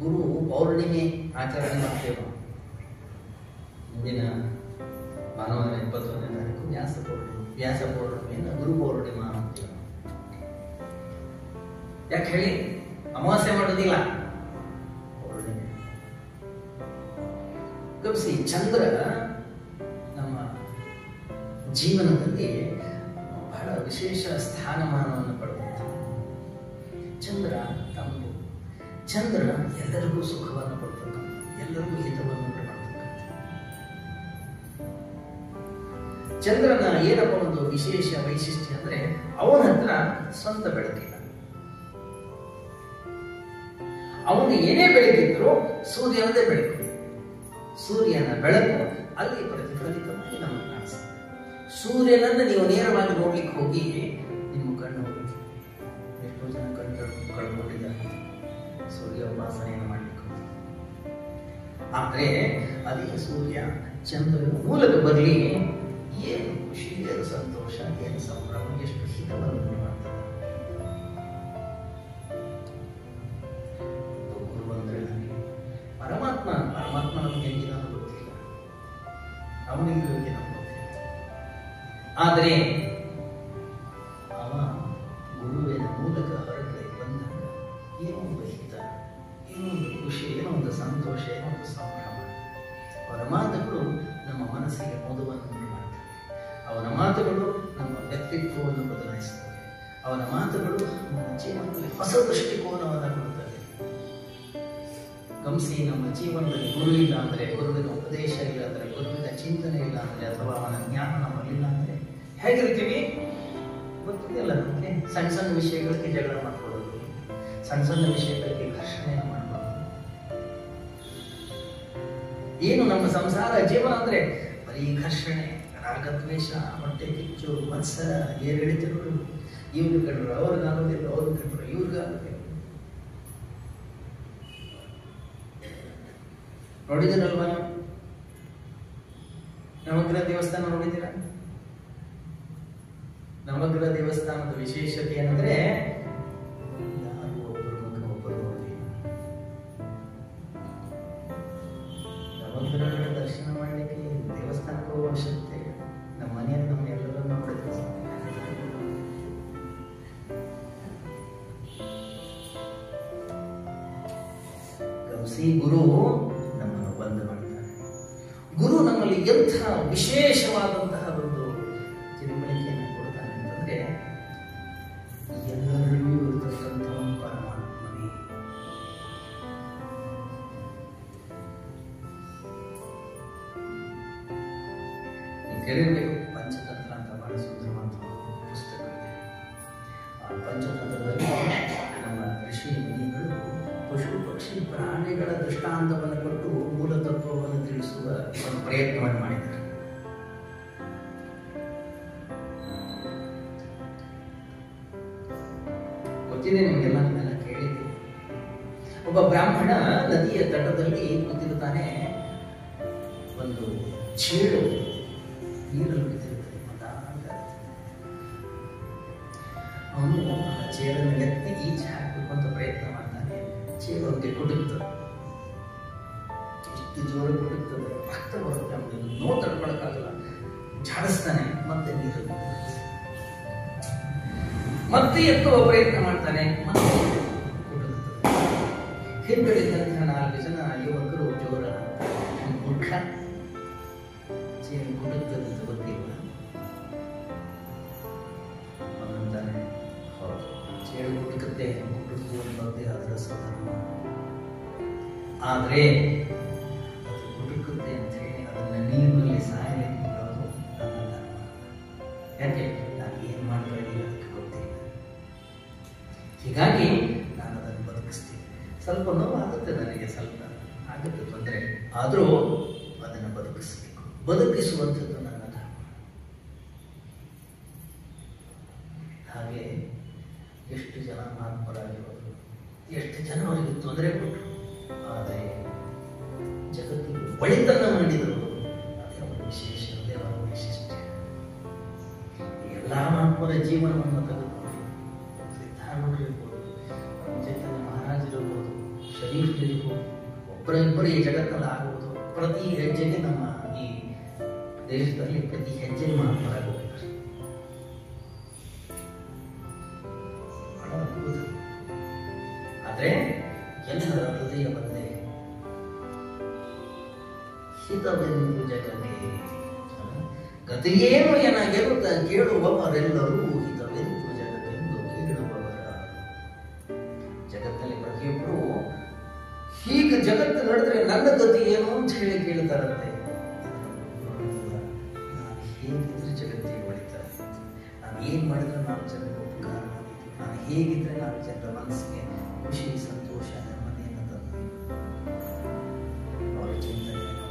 ಗುರು ಪೌರ್ಣಿಮೆ ಆಚರಣೆ ಮಾಡ್ತೇವೆ. ಮುಂದಿನ ಭಾನುವಾರ 21ನೇ ತಾರೀಕು ವ್ಯಾಸ ಪೌರ್ಣಿಮೆಯನ್ನು ಗುರು ಪೌರ್ಣಿಮಾ ಅಂತೀವಿ. ಯಾಕೆ ಹೇಳಿ? ಅಮಾವಾಸ್ಯೆ ಮಾಡೋದಿಲ್ಲ, ಪೌರ್ಣಿಮೆ. ಗಮನಿಸಿ, ಚಂದ್ರ ನಮ್ಮ ಜೀವನದಲ್ಲಿ ಬಹಳ ವಿಶೇಷ ಸ್ಥಾನಮಾನವನ್ನು ಪಡೆದಿತ್ತು. ಚಂದ್ರ ತಂಪು, ಚಂದ್ರ ಎಲ್ಲರಿಗೂ ಸುಖವನ್ನು ಕೊಡ್ತಕ್ಕಂಥ, ಎಲ್ಲರಿಗೂ ಹಿತವನ್ನು ಉಂಟು ಮಾಡ್ತಕ್ಕಂಥ. ಚಂದ್ರನ ಏನಪ್ಪ ಒಂದು ವಿಶೇಷ ವೈಶಿಷ್ಟ್ಯ ಅಂದ್ರೆ ಅವನ ಹತ್ರ ಸ್ವಂತ ಬೆಳಕಿಲ್ಲ. ಅವನು ಏನೇ ಬೆಳಕಿದ್ರು ಸೂರ್ಯನದೇ ಬೆಳಕು. ಸೂರ್ಯನ ಬೆಳಕು ಅಲ್ಲಿ ಪ್ರತಿಫಲಿತವಾಗಿ ನಮಗೆ ಕಾಣಿಸ್ತದೆ. ಸೂರ್ಯನನ್ನು ನೀವು ನೇರವಾಗಿ ನೋಡ್ಲಿಕ್ಕೆ ಹೋಗಿ ನಿಮ್ಮ ಕಣ್ಣು ಹೋಗುತ್ತೆ. ಎಷ್ಟೋ ಜನ ಕಳ್ಕೊಂಡಿದ್ದಾರೆ ಸೂರ್ಯ ಉಪಾಸನೆಯನ್ನು ಮಾಡ್ಲಿಕ್ಕೆ. ಆದ್ರೆ ಅದೇ ಸೂರ್ಯ ಚಂದ್ರನ ಮೂಲಕ ಬರಲಿ, ಏನು ಖುಷಿ, ಏನು ಸಂತೋಷ. ಸಂತೋಷ, ಏನು ಸಂಭ್ರಮ, ಎಷ್ಟು ಹಿತವನ್ನು ಮಾಡ್ತದೆ. ಗುರು ಅಂದ್ರೆ ಪರಮಾತ್ಮ ನಮ್ಗೆ ಹೆಂಗಿನ ಗೊತ್ತಿಲ್ಲ, ಅವನಿಗೆ ನಮ್ಗೆ ಗೊತ್ತಿಲ್ಲ. ಆದರೆ ಅವ ಗುರುವಿನ ಮೂಲಕ ಹೊರಗಡೆ ಬಂದಾಗ ಏನೋ ಒಂದು ಹಿತ, ಏನೋ ಒಂದು ಖುಷಿ, ಏನೋ ಒಂದು ಸಂತೋಷ, ಏನೋ ಒಂದು ಸಂಭ್ರಮ. ಅವರ ಮಾತುಗಳು ನಮ್ಮ ಮನಸ್ಸಿಗೆ ಮಧುವನ್ನು ಮಾಡ್ತವೆ. ಅವನ ಮಾತುಗಳು ನಮ್ಮ ವ್ಯಕ್ತಿತ್ವವನ್ನು ಬದಲಾಯಿಸ್ತವೆ. ಅವನ ಮಾತುಗಳು ನಮ್ಮ ಜೀವನದಲ್ಲಿ ಹೊಸ ದೃಷ್ಟಿಕೋನವನ್ನು ಕೊಡುತ್ತವೆ. ಗಮನಿಸಿ, ನಮ್ಮ ಜೀವನದಲ್ಲಿ ಗುರು ಇಲ್ಲ ಅಂದರೆ, ಗುರುವಿನ ಉಪದೇಶ ಇಲ್ಲ ಅಂದರೆ, ಗುರುವಿನ ಚಿಂತನೆ ಇಲ್ಲ ಅಂದರೆ, ಅಥವಾ ಅವನ ಜ್ಞಾನ ನಮ್ಮಲ್ಲಿಲ್ಲ ಅಂದರೆ ಹೇಗಿರ್ತೀವಿ ಗೊತ್ತಿದೆಯಲ್ಲ ನಮಗೆ. ಸಣ್ಣ ಸಣ್ಣ ವಿಷಯಗಳಿಗೆ ಜಗಳ ಮಾಡ್ಕೊಳ್ಳೋದು, ಸಣ್ಣ ಸಣ್ಣ ವಿಷಯಗಳಿಗೆ ಘರ್ಷಣೆಯನ್ನು ಮಾಡ್ಕೊಳ್ಳೋದು. ಏನು ನಮ್ಮ ಸಂಸಾರ ಜೀವನ ಅಂದ್ರೆ ಬರೀ ಘರ್ಷಣೆ, ರಾಗದ್ವೇಷ, ಹೊಟ್ಟೆ ಕಿಚ್ಚು, ಮತ್ಸರ, ಏರಿಳಿತಗಳು. ಇವ್ರು ಕಂಡ್ರು ಅವ್ರಿಗಾಗೋದಿಲ್ಲ, ಅವ್ರು ಕಂಡ್ರು ಇವ್ರಿಗಾಗೋದಿಲ್ಲ. ನೋಡಿದಿರಲ್ವಾ? ನವಗ್ರಹ ದೇವಸ್ಥಾನ ನೋಡಿದ್ದೀರಾ? ನವಗ್ರಹ ದೇವಸ್ಥಾನದ ವಿಶೇಷತೆ ಏನಂದ್ರೆ ಯಾರು ಒಬ್ಬರು ಮುಖ ಒಬ್ಬರು ನೋಡಿ. ನವಗ್ರಹಗಳ ದರ್ಶನ ಮಾಡಲಿಕ್ಕೆ ದೇವಸ್ಥಾನಕ್ಕೆ ಹೋಗುವ ಅವಶ್ಯಕತೆ ಇಲ್ಲ. ನಮ್ಮ ಮನೆಯಲ್ಲಿ ನಮ್ಮ ಎಲ್ಲರನ್ನು ನೋಡಿದ್ರೆ ಗಮನಿಸಿ, ಗುರು ನಮ್ಮನ್ನು ಬಂದು ಮಾಡ್ತಾರೆ. ಗುರು ನಮ್ಮಲ್ಲಿ ಎಂಥ ವಿಶೇಷವಾದಂತಹ ಒಂದು ತಿಳುವಳಿಕೆಯನ್ನು ಕೊಡ್ತಾನೆ ಅಂತಂದ್ರೆ, ಎಲ್ಲರಲ್ಲೂ ಇರತಕ್ಕಂಥ ಪರಮಾತ್ಮನೇ. ನೀವು ಕೇಳಿರ್ಬೇಕು, ಪಂಚತಂತ್ರ ಅಂತ ಬಹಳ ಸುಂದರವಾದ ಪುಸ್ತಕವಿದೆ. ಆ ಪಂಚತಂತ್ರದಲ್ಲಿ ನಮ್ಮ ಋಷಿ ಮುನಿಗಳು ಪಶು ಪಕ್ಷಿ ಪ್ರಾಣಿಗಳ ದೃಷ್ಟಾಂತವನ್ನು ಕೊಟ್ಟು ಮೂಲ ತತ್ವವನ್ನು ತಿಳಿಸುವ ಒಂದು ಪ್ರಯತ್ನವನ್ನು ಮಾಡಿದ್ದಾರೆ. ಗೊತ್ತಿದೆ ನಿಮಗೆಲ್ಲ, ನಿಮ್ಮೆಲ್ಲ ಕೇಳಿದೆ. ಒಬ್ಬ ಬ್ರಾಹ್ಮಣ ನದಿಯ ತಟದಲ್ಲಿ ಕೂತಿರುತ್ತಾನೆ. ಒಂದು ಚೇಳು ನೀರಲ್ಲಿ ಬಿದ್ದಿರುತ್ತದೆ. ಅವನು ಆ ಚೇಳನ್ನು ಎತ್ತಿ ಈಚೆ ಹಾಕಬೇಕು ಅಂತ ಪ್ರಯತ್ನ ಮಾಡ್ತಾನೆ. ಚೇಳು ಅವನಿಗೆ ಕುಟುಕ್ತದೆ. ಎಷ್ಟು ಜೋರ ಕುಟುಕ್ತದೆ, ರಕ್ತ ಬರುತ್ತೆ. ಅವನಿಗೆ ನೋವು ತಡ್ಕೊಳಕ್ಕಾಗಲ್ಲ. ಝಾಡಿಸ್ತಾನೆ, ಮತ್ತೆ ನೀರಲ್ಲಿ ಮತ್ತೆ ಎತ್ತುವ ಪ್ರಯತ್ನ ಮಾಡ್ತಾನೆ, ಮತ್ತೆ ಕುಟುಕ್ತದೆ. ಹಿಂದುಳಿದಂತಹ 4 ಜನ ಯುವಕರು ಜೋರ ಮೂರ್ಖ, ಚೇಳು ಕುಟುಕ್ತದೆ ಅಂತ ಗೊತ್ತಿಲ್ಲ. ಅವನಂತಾನೆ, ಹೌದು, ಚೇಳು ಕುಟುಕುತ್ತೆ, ಕುಟುಕುವಂಥದ್ದೇ ಅದರ ಸ್ವಧರ್ಮ. ಆದರೆ ಅದು ಕುಟುಕುತ್ತೆ ಅಂತ ಹೇಳಿ ಅದನ್ನ ನೀರಿನಲ್ಲಿ ಸಾಯಲಿಕ್ಕೆ ಬಿಡೋದು ನನ್ನ ಧರ್ಮ. ಯಾಕೆ? ನಾನು ಏನು ಮಾಡ್ತಾ ಇದ್ದೀನಿ ಅದಕ್ಕೆ ಗೊತ್ತಿಲ್ಲ. ಹೀಗಾಗಿ ನಾನು ಅದನ್ನು ಬದುಕಿಸ್ತೀನಿ. ಸ್ವಲ್ಪ ನೋವು ಆಗುತ್ತೆ ನನಗೆ, ಸ್ವಲ್ಪ ಆಗುತ್ತೆ ತೊಂದರೆ, ಆದರೂ ಅದನ್ನು ಬದುಕಿಸಬೇಕು. ಬದುಕಿಸುವಂಥದ್ದು ನನ್ನ ಧರ್ಮ. ಹಾಗೆ ಎಷ್ಟು ಜನ ಮಹಾತ್ಮರಾಗಿರೋದು, ಎಷ್ಟು ಜನ ಅವರಿಗೆ ತೊಂದರೆ ಕೊಟ್ಟರು, ಆದರೆ ಜಗತ್ತಿಗೆ ಒಳಿತನ್ನ ಮಾಡಿದರು. ಅದೇ ಅವರ ವಿಶೇಷ, ಅದೇ ಅವರ ವೈಶಿಷ್ಟ್ಯ. ಎಲ್ಲ ಮಹಾತ್ಮರ ಜೀವನವನ್ನು ತೆಗೆದುಕೊಂಡು ಸಿದ್ಧಾರೂಢರಿರ್ಬೋದು, ಚೈತನ್ಯ ಮಹಾರಾಜರಿರ್ಬೋದು, ಶರೀಫರಿರ್ಬೋದು, ಒಬ್ಬರಿಬ್ಬರು ಈ ಜಗತ್ತಲ್ಲಿ ಆಗುವುದು. ಪ್ರತಿ ಹೆಜ್ಜೆಗೆ ನಮ್ಮ ಈ ದೇಶದಲ್ಲಿ ಪ್ರತಿ ಹೆಜ್ಜೆ ಮಹಾತ್ಮರಾಗಬೇಕು. ಆದ್ರೆ ಎಲ್ಲರ ಹೃದಯ ಬಂದೆ ಹಿತವೆಂದು ಜಗಕ್ಕೆ ಗತಿಯೇನು ಏನಾಗಿರುತ್ತ ಕೇಳುವವರೆಲ್ಲರೂ ಹಿತವೆಂದು ಜಗತ್ತೆಂದು ಕೇಳುವವರ. ಜಗತ್ತಲ್ಲಿ ಪ್ರತಿಯೊಬ್ಬರು ಹೀಗೆ ಜಗತ್ತು ನಡೆದ್ರೆ ನನ್ನ ಗತಿ ಏನು ಅಂತ ಹೇಳಿ ಕೇಳ್ತಾರಂತೆ. ನಾನು ಹೇಗಿದ್ರೆ ಜಗತ್ತಿಗೆ ಹೊಳಿತಾರೆ, ನಾನು ಏನ್ ಮಾಡಿದ್ರೆ 4 ಜನರಿಗೆ ಉಪಕಾರ ಮಾಡಿದ್ವಿ, ನಾನು ಹೇಗಿದ್ರೆ 4 ಜನರ ಮನಸ್ಸಿಗೆ ಖುಷಿ, ಸಂತೋಷ, ನೆಮ್ಮದಿಯನ್ನು ತಂದು ಅವರ ಚಿಂತನೆಯನ್ನು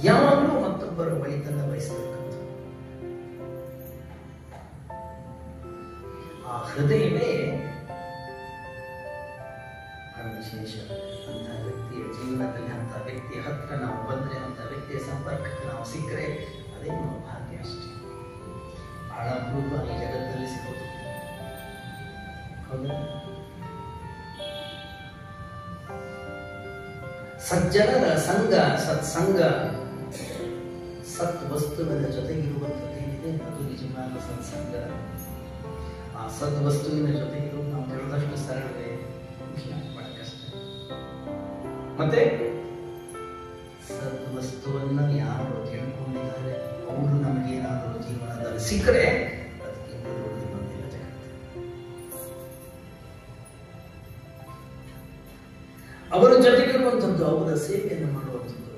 ಯಾವಾಗಲೂ ಮತ್ತೊಬ್ಬರ ಒಳಿತನ್ನ ಬಯಸಬೇಕಂತ ಆ ಹೃದಯವೇ ವಿಶೇಷ. ಅಂತಹ ವ್ಯಕ್ತಿಯ ಜೀವನದಲ್ಲಿ, ಅಂತಹ ವ್ಯಕ್ತಿಯ ಹತ್ರ ನಾವು ಬಂದ್ರೆ, ಅಂತಹ ವ್ಯಕ್ತಿಯ ಸಂಪರ್ಕ ನಾವು ಸಿಕ್ಕರೆ ಅದೇ ನಮ್ಮ ಭಾಗ್ಯ ಅಷ್ಟೇ. ಬಹಳ ಅಪರೂಪ ಈ ಜಗತ್ತಲ್ಲಿ ಸಿಗೋದು. ಹೌದಾ? ಸಜ್ಜನರ ಸಂಘ, ಸತ್ಸಂಗ, ಸತ್ ವಸ್ತುವಿನ ಜೊತೆಗಿರುವಂಥದ್ದೇನಿದೆ ಅದು ನಿಜವಾದ ಸತ್ಸಂಗ. ಆ ಸದ್ ವಸ್ತುವಿನ ಜೊತೆಗಿರುವುದು ನಾವು ಹೇಳೋದಷ್ಟು ಸರಳವೇ ಬಹಳ ಕಷ್ಟ. ಮತ್ತೆ ಸದ್ ವಸ್ತುವನ್ನ ಯಾರು ತಿಳ್ಕೊಂಡಿದ್ದಾರೆ ಅವರು ನಮಗೇನಾದರೂ ಜೀವನದಲ್ಲಿ ಸಿಕ್ಕರೆ ಅದಕ್ಕಿಂತ ದೊಡ್ಡದು ಬಂದಿಲ್ಲ ಜಗತ್ತು. ಅವರ ಜೊತೆಗಿರುವಂಥದ್ದು, ಅವರ ಸೇವೆಯನ್ನು ಮಾಡುವಂಥದ್ದು,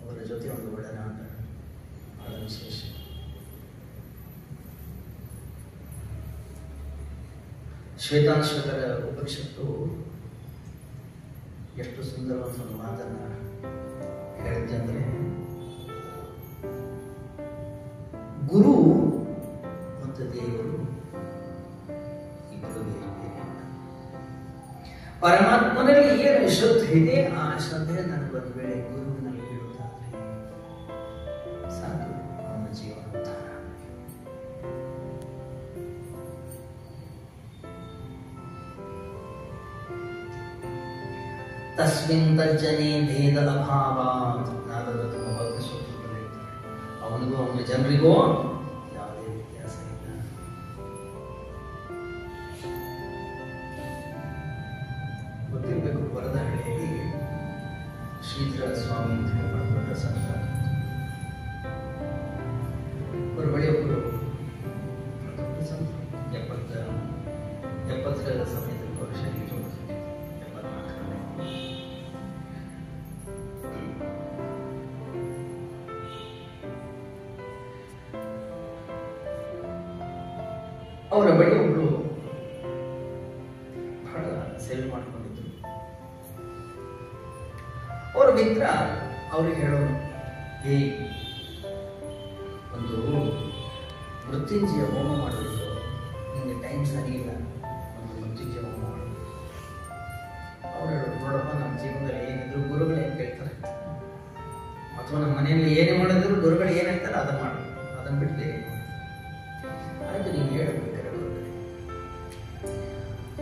ಅವರ ಜೊತೆ ಒಂದು ಒಡನಾಟ ಬಹಳ ವಿಶೇಷ. ಶ್ವೇತಾಶ್ವತರ ಉಪನಿಷತ್ತು ಎಷ್ಟು ಸುಂದರವಾದ ಒಂದು ಮಾತನ್ನ ಹೇಳಿದ್ದೆ ಅಂದ್ರೆ, ಗುರು ಮತ್ತು ದೇವರು ಇಬ್ಬರು ಬೇರೆ ಬೇರೆ. ಪರಮಾತ್ಮನಲ್ಲಿ ಏನು ಶ್ರದ್ಧೆ ಇದೆ ಆ ಶ್ರದ್ಧೆ ನನಗೆ ಒಂದು ವೇಳೆ ಗುರುವಿನಲ್ಲಿ ಬೀಳುವುದಾದ್ರೆ ಸಾಕು, ಅವನ ಜೀವನ ಉದ್ಧಾರ. ತಸ್ಮಿನ್ ತಜ್ಜನೆ ಭೇದ ಅಭಾವಾತ್ ನಾರದ ತಮ್ಮ ಭಕ್ತ ಸೂತ್ರದಲ್ಲಿ ಅವನಿಗೂ ಅವನ ಜನರಿಗೂ ಯಾವುದೇ ವ್ಯತ್ಯಾಸ ಇಲ್ಲ. ಗೊತ್ತಿರಬೇಕು, ವರದಹಳ್ಳಿಯಲ್ಲಿ ಶ್ರೀಧರ ಸ್ವಾಮಿ ಅಂತ ಹೇಳಿ ದೊಡ್ಡ ಸಂತ. ಅವರ ಬಳಿ ಒಬ್ಬರು ಎಪ್ಪತ್ತರ ಸಮಯದಲ್ಲಿ ವರ್ಷ ಅವರ ಬಳಿ ಒಬ್ರು ಬಹಳ ಸೇವೆ ಮಾಡಿಕೊಂಡಿದ್ರು. ಅವರ ಮಿತ್ರ ಅವ್ರಿಗೆ ಹೇಳೋರು, ಒಂದು ಮೃತ್ಯುಂಜಯ ಹೋಮ ಮಾಡಬೇಕು, ನಿಮಗೆ ಟೈಮ್ ಸರಿ ಇಲ್ಲ, ಒಂದು ಮೃತ್ಯುಂಜಯ ಹೋಮ ಮಾಡೋದು. ಅವ್ರು ಹೇಳೋರು, ನೋಡಪ್ಪ ನಮ್ಮ ಜೀವನದಲ್ಲಿ ಏನಿದ್ರು ಗುರುಗಳು ಏನ್ ಕೇಳ್ತಾರೆ, ಅಥವಾ ನಮ್ಮ ಮನೆಯಲ್ಲಿ ಏನೇ ಮಾಡಿದ್ರು ಗುರುಗಳು ಏನ್ ಹೇಳ್ತಾರೆ ಅದನ್ನ ಮಾಡು, ಅದನ್ನ ಬಿಟ್ಟು ಆಯ್ತು ನೀನು ಹೇಳಬೇಕು.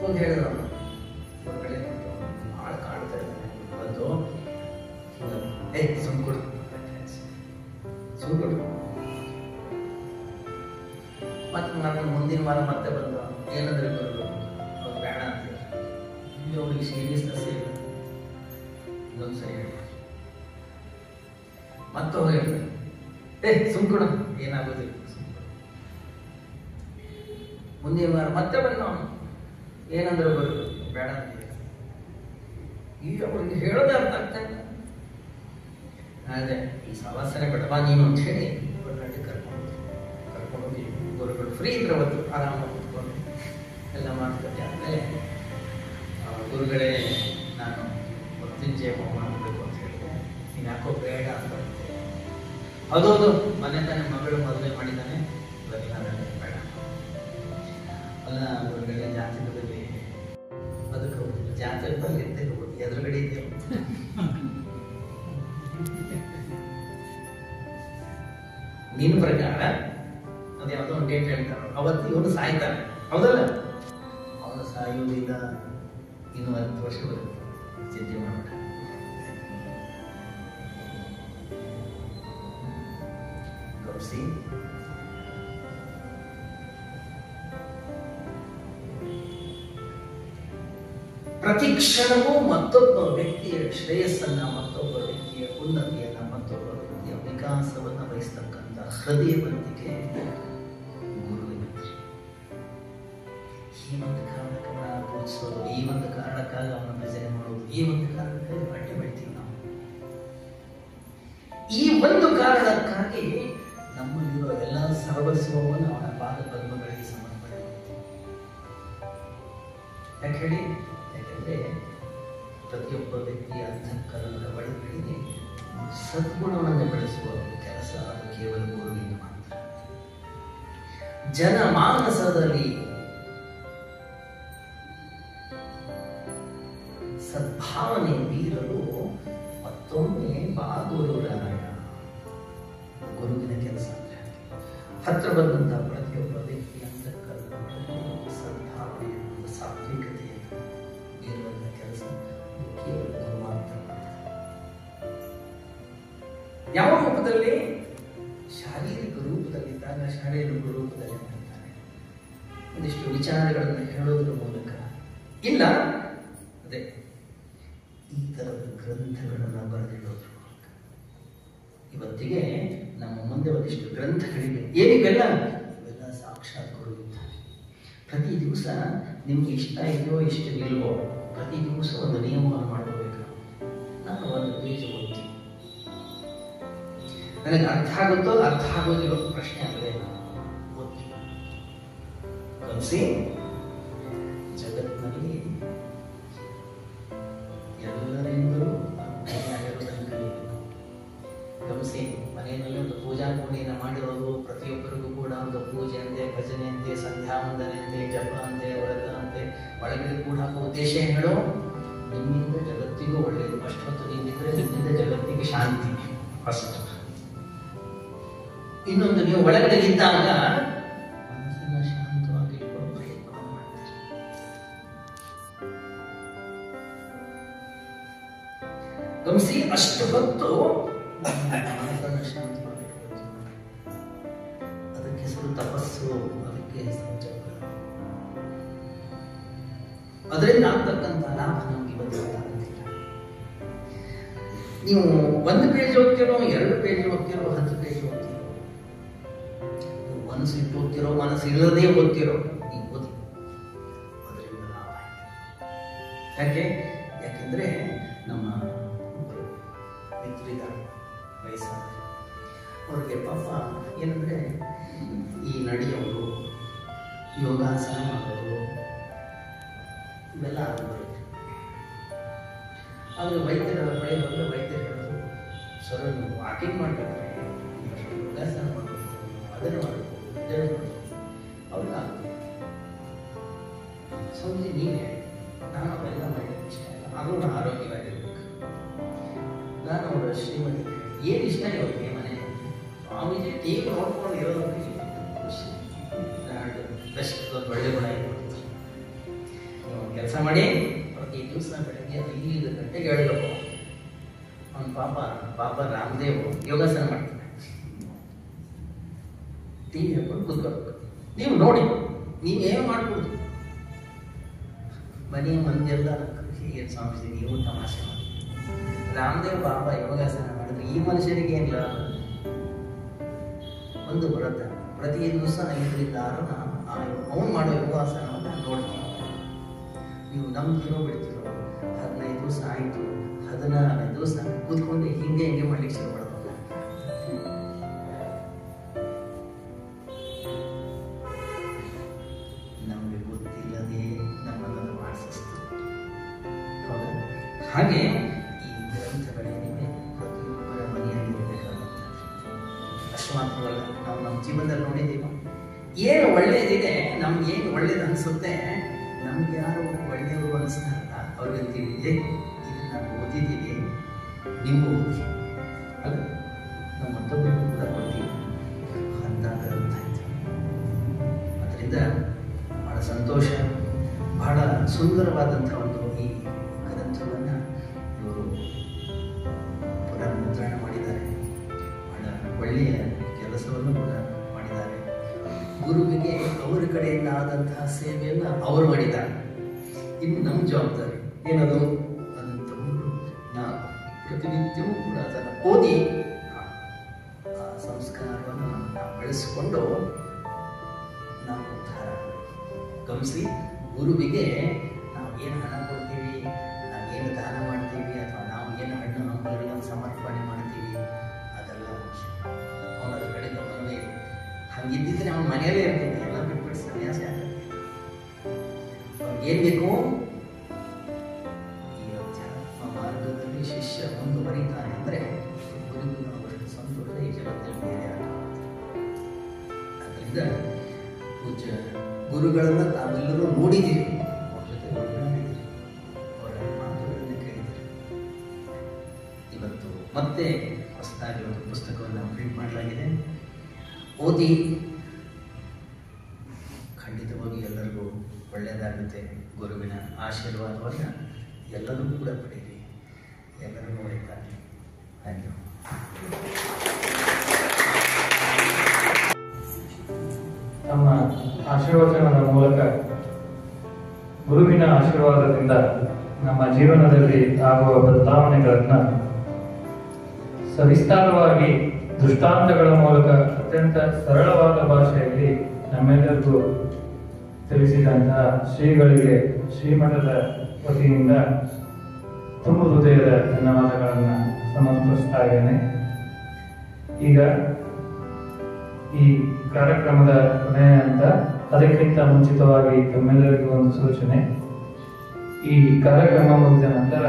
ಒಂದು ಹೇಳಿದ್ರು, ಹೊರಗಡೆ ಭಾಳ ಕಾಡ್ತಾ ಇದ್ದಾನೆ ಬಂದು, ಸುಮ್ಕೊಡು ಮತ್ತೆ ನಾನು ಮುಂದಿನ ವಾರ ಮತ್ತೆ ಬಂದು ಏನಂದ್ರೆ ಗುರು ಅವ್ರು ಬೇಡ ಅಂತ ಅವ್ರಿಗೆ ಸೀರಿಯಸ್ನೆಸ್ ಇಲ್ಲ. ಇನ್ನೊಂದು ಸರಿ ಹೇಳಿ ಮತ್ತೆ ಹೋಗಿ ಸುಮ್ಕೊಡು ಏನಾಗೋದಿಲ್ಲ. ಮುಂದಿನ ವಾರ ಮತ್ತೆ ಬಂದು ಅವನು ಏನಂದ್ರೆ ಬರು ಬೇಡ ಅಂತ ಈಗ ಅವ್ರಿಗೆ ಹೇಳೋದೇ ಅರ್ಥ ಆಗ್ತಾ ಇಲ್ಲ. ಅದೇ ಈ ಸವಾಸನೆ ಬೇಡವಾ ನೀನು ಅಂತ ಹೇಳಿ ಕರ್ಕೊಂಡೋಗಿ ಗುರುಗಳು ಫ್ರೀ ಇದ್ರೆ ಅವತ್ತು ಆರಾಮಾಗಿ ಕೂತ್ಕೊಂಡು ಎಲ್ಲ ಮಾಡ್ಕೊಟ್ಟೆ. ಆಮೇಲೆ ಗುರುಗಳೇ ನಾನು ಮೃತ್ಯುಂಜಯ ಹೋಮ ಮಾಡಬೇಕು ಅಂತ ಹೇಳಿದೆ, ನೀನು ಯಾಕೋ ಬೇಡ ಅಂತ. ಹೌದೌದು, ಮನೆ ತಾನೆ ಮಗಳು ಮದುವೆ ಮಾಡಿದ್ದಾನೆ, ಬರೀ ನಾನೇ ಬೇಡ ಅಲ್ಲ. ಗುರುಗಳೇ ಜಾತಕದಲ್ಲಿ ಅದಕ್ಕೆ ಜಾತಕದಲ್ಲಿ ಇರ್ತಿರ್ಬೋದು, ಎದುರುಗಡೆ ಇದೆಯೋ ನಿನ್ನ ಪ್ರಕಾರ ಅದು ಯಾವುದೋ ಒಂದು ಡೇಟ್ ಹೇಳ್ತಾರ, ಅವತ್ತು ಇವನು ಸಾಯ್ತಾನೆ, ಹೌದಲ್ಲ? ಅವನು ಸಾಯುವುದಿಲ್ಲ, ಇನ್ನು 10 ವರ್ಷ ಬರುತ್ತೆ, ಚಿಂತೆ ಮಾಡಬೇಡ. ಗೌಸಿ ಪ್ರತಿ ಕ್ಷಣವೂ ಮತ್ತೊಬ್ಬ ವ್ಯಕ್ತಿಯ ಶ್ರೇಯಸ್ಸನ್ನ, ಮತ್ತೊಬ್ಬ ವ್ಯಕ್ತಿಯ ಉನ್ನತಿಯನ್ನ, ಮತ್ತೊಬ್ಬ ವ್ಯಕ್ತಿಯ ವಿಕಾಸವನ್ನ ಬಯಸ್ತಕ್ಕಂಥ ಹೃದಯವಂತಿಕೆ ಗುರುವಿನ. ಈ ಒಂದು ಕಾರಣಕ್ಕೆ ನಾವು ಪೂಜಿಸೋದು, ಈ ಒಂದು ಕಾರಣಕ್ಕಾಗಿ ಅವನ ಭಜನೆ ಮಾಡೋದು, ಈ ಒಂದು ಕಾರಣಕ್ಕಾಗಿ ಬಟ್ಟೆ ಬೆಳಿತೀವಿ ನಾವು. ಈ ಒಂದು ಕಾರಣಕ್ಕಾಗಿ ನಮ್ಮಲ್ಲಿರೋ ಎಲ್ಲ ಸರ್ವಸ್ವವನ್ನು ಅವನ ಪಾದ ಪದ್ಮಗಳಿಗೆ ಸಮರ್ಪಣೆ ಮಾಡ್ತೀವಿ. ಯಾಕೆ ಹೇಳಿ? ಯಾಕಂದ್ರೆ ಪ್ರತಿಯೊಬ್ಬ ವ್ಯಕ್ತಿಯ ಅಂತಃಕರಣದ ಒಳಗಡೆಗೆ ಸದ್ಗುಣವನ್ನು ಬೆಳೆಸುವ ಕೆಲಸ ಅದು ಕೇವಲ ಗುರುವಿನ ಮಾತ್ರ. ಜನಮಾನಸದಲ್ಲಿ ಸದ್ಭಾವನೆ ಬೀರಲು ಮತ್ತೊಮ್ಮೆ ಬಾ ಗುರುರಾಯ, ಹತ್ರ ಬಂದಂತಹ ಪ್ರತಿಯೊಬ್ಬ ವ್ಯಕ್ತಿ ಅಂತಃಕರಣದಲ್ಲಿ ಸದ್ಭಾವನೆ, ಸಾತ್ವಿಕತೆಯನ್ನು ಇರುವಂಥ ಕೆಲಸ ಕೇವಲ ಗುರು ಮಾತ್ರ ಮಾಡ್ತಾರೆ. ಯಾವ ರೂಪದಲ್ಲಿ? ಶಾರೀರಿಕ ರೂಪದಲ್ಲಿದ್ದಾಗ ಶಾರೀರಿಕ ರೂಪದಲ್ಲಿ ಮಾಡ್ತಾರೆ. ಒಂದಿಷ್ಟು ವಿಚಾರಗಳನ್ನು ಹೇಳೋದ್ರ ಮೂಲಕ, ಇಲ್ಲ ಅದೇ ಈ ಥರದ ಗ್ರಂಥಗಳನ್ನು ಬರೆದಿಡೋದ್ರ ಮೂಲಕ. ಇವತ್ತಿಗೆ ನಮ್ಮ ಮುಂದೆ ಒಂದಿಷ್ಟು ಗ್ರಂಥಗಳಿವೆ. ಏನಿವೆಲ್ಲ? ಇವೆಲ್ಲ ಸಾಕ್ಷಾತ್ ಗುರು ಇದ್ದಾರೆ. ಪ್ರತಿ ದಿವಸ ನಿಮ್ಗೆ ಇಷ್ಟ ಇದೆಯೋ ಇಷ್ಟ ಇಲ್ವೋ, ಪ್ರತಿ ದಿವಸ ಒಂದು ನಿಯಮವನ್ನು ಮಾಡ್ಕೋಬೇಕು. ನಾನು ಒಂದು ಪೇಜ್ ಓದ್ತೀನಿ, ನನಗೆ ಅರ್ಥ ಆಗುತ್ತೋ ಅರ್ಥ ಆಗೋದಿರೋ ಪ್ರಶ್ನೆ ಆಗಲೇ ಓದ್ತೀನಿ. ಗಮನಿಸಿ, ಜಗತ್ತಿನಲ್ಲಿ ಎಲ್ಲರಿಂದಲೂ ಅಜ್ಞಾನಿಯಾಗಿರೋದನ್ನು ಕಲಿಬೇಕು. ಗಮನಿಸಿ, ಮನೆಯಲ್ಲಿ ಒಂದು ಪೂಜಾ ಪುಣ್ಯನ ಮಾಡಿರೋದು ಪ್ರತಿಯೊಬ್ಬರಿಗೂ ಕೂಡ ಒಂದು ಪೂಜೆ ಅಂತೆ, ಭಜನೆ ಅಂತೆ, ಸಂಧ್ಯಾ ವಂದನೆ ಅಂತೆ, ಜಪ ಅಂತೆ, ವ್ರತ ಅಂತೆ ಒಳಗಡೆ ಕೂಡ ಉದ್ದೇಶ ಹೇಳೋ ನಿಮ್ಮಿಂದ ಜಗತ್ತಿಗೂ ಒಳ್ಳೆಯದು. ಅಷ್ಟೊತ್ತು ನೀವಿದ್ರೆ ನಿಮ್ಮಿಂದ ಜಗತ್ತಿಗೆ ಶಾಂತಿ. ಅಷ್ಟು. ಇನ್ನೊಂದು, ನೀವು ಒಳಗಡೆ ಇದ್ದಾಗ ಮನಸ್ಸನ್ನ ಶಾಂತವಾಗಿ ಇಟ್ಕೊಳ್ಳೋ ಪ್ರಯತ್ನ ಮಾಡ್ತಾರೆ. ಗಮನಿಸಿ, ಅಷ್ಟು ಹೊತ್ತು ಮನಸ್ಸನ್ನು ಶಾಂತವಾಗಿ ಇಟ್ಕೊಳ್ತೀವಿ. ಅದಕ್ಕೆ ಹೆಸರು ತಪಸ್ಸು, ಅದಕ್ಕೆ ಹೆಸರು ಜಪ. ಅದರಿಂದ ಆಗ್ತಕ್ಕಂಥ ಲಾಭ ನಮ್ಗೆ ಗೊತ್ತಾಗುತ್ತಿಲ್ಲ. ನೀವು 1 ಪೇಜ್ ಓದ್ತಿರೋ, 2 ಪೇಜ್ ಓದ್ತಿರೋ, 10 ಪೇಜ್ ಓದ್ತಿರೋ, ಮನಸ್ಸಿಟ್ಟು ಓದ್ತಿರೋ, ಮನಸ್ಸು ಇಲ್ಲದೆ ಓದ್ತಿರೋ, ನೀವು ಓದಿ. ಅದರಿಂದ ಲಾಭ ಯಾಕೆ? ಯಾಕೆಂದ್ರೆ ನಮ್ಮ ಮಿತ್ರಿದ್ದಾರೆ ವಯಸ್ಸಾದ, ಅವ್ರಿಗೆ ಪಾಪ ಏನಂದ್ರೆ ಈ ನಡೆಯೋದು, ಯೋಗಾಸನ ಮಾಡೋದು ಇವೆಲ್ಲ ಬರುತ್ತೆ. ಆದರೆ ವೈದ್ಯರ ಬಳಿ ಬಂದರೆ ವೈದ್ಯರು ಹೇಳೋದು, ಸರ್ ನೀವು ವಾಕಿಂಗ್ ಮಾಡಬೇಕಾದ್ರೆ ಯೋಗಾಸನ ಮಾಡಬೇಕು, ಅದನ್ನು ಮಾಡಬೇಕು, ಇದನ್ನು ಮಾಡಬೇಕು. ಅವ್ರಿಗೆ ಆಗ್ತದೆ. ಸಂಜೆ ನೀವೇ, ನಾನು ಅವೆಲ್ಲ ಮಾಡಲಿಕ್ಕೆ ಇಷ್ಟ ಇಲ್ಲ, ಆದರೂ ನಾನು ಆರೋಗ್ಯವಾಗಿರ್ಬೇಕು. ನಾನು ಅವರ ಶ್ರೀಮತಿ ಏನು ಇಷ್ಟ ಇವತ್ತಿಗೆ ಮನೆ ಸ್ವಾಮೀಜಿ ಟಿವಿ ನೋಡ್ಕೊಂಡು ಇರೋದಕ್ಕೆ ಖುಷಿ. ಬೆಸ್ಟ್ ಒಳ್ಳೆ ಗುಣ ಇರ್ಬೋದು. ನೀವು ಕೆಲಸ ಮಾಡಿ ಪ್ರತಿ ದಿವಸ ಬೆಳಗ್ಗೆ 5 ಗಂಟೆಗೆ ಹೇಳಬೇಕು. ಅವನ ಪಾಪ ರಾಮದೇವ್ ಯೋಗಾಸನ ಮಾಡ್ತಾನೆ. ಟಿವಿ ಹಾಕೊಂಡು ಕೂತ್ಕೊಳ್ಬೇಕು. ನೀವು ನೋಡಿ, ನೀವೇನು ಮಾಡ್ಬೋದು. ಮನೆಯ ಮಂದಿಯೆಲ್ಲ ಹೀಗೆ ಸ್ವಾಮೀಜಿ ನೀವು ತಮಾಷೆ ಮಾಡಿ. ರಾಮದೇವ್ ಬಾಬಾ ಯೋಗಾಸನ ಮಾಡಿದ್ರೆ ಈ ಮನುಷ್ಯರಿಗೆ ಏನಿಲ್ಲ. ಒಂದು ವ್ರತ ಪ್ರತಿ ದಿವಸ 5ರಿಂದ 6 ಅವನು ಮಾಡೋ ಯೋಗಾಸನವನ್ನು ನೋಡ್ತೀವಿ. ನೀವು ನಂಬ್ತಿರೋ ಬಿಡ್ತಿರೋ 15 ದಿವಸ ಆಯಿತು, 14 ದಿವಸ ಕೂತ್ಕೊಂಡು ಹಿಂಗೆ ಮಾಡ್ಲಿಕ್ಕೆ ಶುರು ಮಾಡ್ಬೇಕು. ನಮಗೆ ಗೊತ್ತಿಲ್ಲದೆ ನಮ್ಮನ್ನು ಮಾಡಿಸ್ತು. ಹೌದಾ? ಹಾಗೆ ಈ ಗ್ರಂಥಗಳೇನಿವೆ ಪ್ರತಿಯೊಬ್ಬರ ಮನೆಯಲ್ಲಿ ಇರಬೇಕಾಗುತ್ತೆ. ಅಷ್ಟು ಮಾತ್ರವಲ್ಲ, ನಾವು ನಮ್ಮ ಜೀವನದಲ್ಲಿ ನೋಡಿದ್ದೀವಿ, ಏನು ಒಳ್ಳೆಯದಿದೆ, ನಮ್ಗೆ ಏನು ಒಳ್ಳೇದು ಅನಿಸುತ್ತೆ, ನಮ್ಗೆ ಯಾರು ಒಳ್ಳೆಯದು ಅನಿಸ್ತಾರಲ್ಲ ಅವ್ರಿಗೆ ಅಂತೀವಿ, ಇದು ನಾವು ಓದಿದ್ದೀವಿ, ನೀವು ಓದಿ ಅಲ್ಲ, ನಾವು ಮತ್ತೊಬ್ಬರಿಗೂ ಕೂಡ ಕೊಡ್ತೀವಿ ಅಂತ ಗ್ರಂಥ ಇದೆ. ಅದರಿಂದ ಬಹಳ ಸಂತೋಷ, ಬಹಳ ಸುಂದರವಾದಂಥ ಒಂದು ಈ ಗ್ರಂಥವನ್ನು ಇವರು ಪುನರ್ಮುದ್ರಣ ಮಾಡಿದ್ದಾರೆ. ಬಹಳ ಒಳ್ಳೆಯ ಕೆಲಸವನ್ನು ಕೂಡ ಮಾಡಿದ್ದಾರೆ. ಗುರುವಿಗೆ ಅವರ ಕಡೆಯಿಂದ ಆದಂತಹ ಸೇವೆಯನ್ನು ಅವರು ಮಾಡಿದ್ದಾರೆ. ಇನ್ನು ನಮ್ಮ ಜವಾಬ್ದಾರಿ ಏನದು? ಅದನ್ನು ತಗೊಂಡು ನಾವು ಪ್ರತಿನಿತ್ಯವೂ ಕೂಡ ಅದನ್ನು ಓದಿ ಆ ಸಂಸ್ಕಾರವನ್ನು ನಾವು ಬೆಳೆಸಿಕೊಂಡು ನಾವು ಉದ್ಧಾರ. ಗಮನಿಸಿ, ಗುರುವಿಗೆ ನಾವು ಏನು ಹಣ ಕೊಡ್ತೀವಿ, ನಾವೇನು ದಾನ ಮಾಡ್ತೀವಿ, ಅಥವಾ ನಾವು ಏನು ಹಣ್ಣು ಹಂಪಲುಗಳನ್ನು ಸಮರ್ಪಣೆ ಮಾಡ್ತೀವಿ, ಅದೆಲ್ಲ ಮುಖ್ಯ. ಅವನ ಕಡೆ ಗಮನವೇ ಇದೆ. ಹಂಗಿದ್ದಿದ್ರೆ ಅವನ ಮನೆಯಲ್ಲೇ ಇರ್ತಿದ್ದೆ, ಎಲ್ಲ ಬಿಟ್ಬಿಟ್ಟು ಸನ್ಯಾಸ ಆಗ್ತದೆ. ಅವ್ನಿಗೇನು ಬೇಕು? ಈ ಅಧ್ಯಾತ್ಮ ಮಾರ್ಗದಲ್ಲಿ ಶಿಷ್ಯ ಮುಂದುವರಿತಾನೆ ಅಂದರೆ ಗುರುವಿನ ಅವರಷ್ಟು ಸಂತೋಷ ಈ ಜಗತ್ತಲ್ಲಿ ಬೇರೆ ಆಗುತ್ತೆ. ಅದರಿಂದ ಪೂಜ್ಯ ಗುರುಗಳನ್ನು ತಾವೆಲ್ಲರೂ ನೋಡಿದ್ದೀರಿ, ಅವ್ರ ಜೊತೆ ಒಡನಾಡಿದ್ದೀರಿ, ಅವರ ಮಾತುಗಳನ್ನು ಕೇಳಿದ್ದೀರಿ. ಇವತ್ತು ಮತ್ತೆ ಹೊಸದಾಗಿ ಒಂದು ಪುಸ್ತಕವನ್ನು ಪ್ರಿಂಟ್ ಮಾಡಲಾಗಿದೆ. ಓದಿ ಗುರುವಿನ ಆಶೀರ್ವಾದವನ್ನು ಎಲ್ಲರೂ ಕೂಡ ಪಡೀರಿ. ಎಲ್ಲರೂ ಒಳ್ಳೆಯದಾಗಲಿ. Thank you. ನಮ್ಮ ಆಶೀರ್ವಚನದ ಮೂಲಕ ಗುರುವಿನ ಆಶೀರ್ವಾದದಿಂದ ನಮ್ಮ ಜೀವನದಲ್ಲಿ ಆಗುವ ಬದಲಾವಣೆಗಳನ್ನು ಸವಿಸ್ತಾರವಾಗಿ ದೃಷ್ಟಾಂತಗಳ ಮೂಲಕ ಅತ್ಯಂತ ಸರಳವಾದ ಭಾಷೆಯಲ್ಲಿ ನಮ್ಮೆಲ್ಲರಿಗೂ ತಿಳಿಸಿದಂತಹ ಶ್ರೀಗಳಿಗೆ ಶ್ರೀಮಠದ ವತಿಯಿಂದ ತುಂಬ ಹೃದಯದ ಧನ್ಯವಾದಗಳನ್ನು ಸಮರ್ಪಿಸ್ತಾ ಇದ್ದೇನೆ. ಈಗ ಈ ಕಾರ್ಯಕ್ರಮದ ಕೊನೆಯ ಹಂತ. ಅದಕ್ಕಿಂತ ಮುಂಚಿತವಾಗಿ ತಮ್ಮೆಲ್ಲರಿಗೂ ಒಂದು ಸೂಚನೆ. ಈ ಕಾರ್ಯಕ್ರಮ ಮುಗಿದ ನಂತರ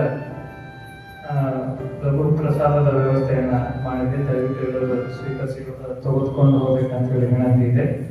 ಲಘು ಪ್ರಸಾದದ ವ್ಯವಸ್ಥೆಯನ್ನ ಮಾಡಿದ್ದೆ. ದಯವಿಟ್ಟು ಎಲ್ಲರೂ ಸ್ವೀಕರಿಸಿ ತೆಗೆದುಕೊಂಡು ಹೋಗ್ಬೇಕಂತ ಹೇಳಿ ವಿನಂತಿ ಇದೆ.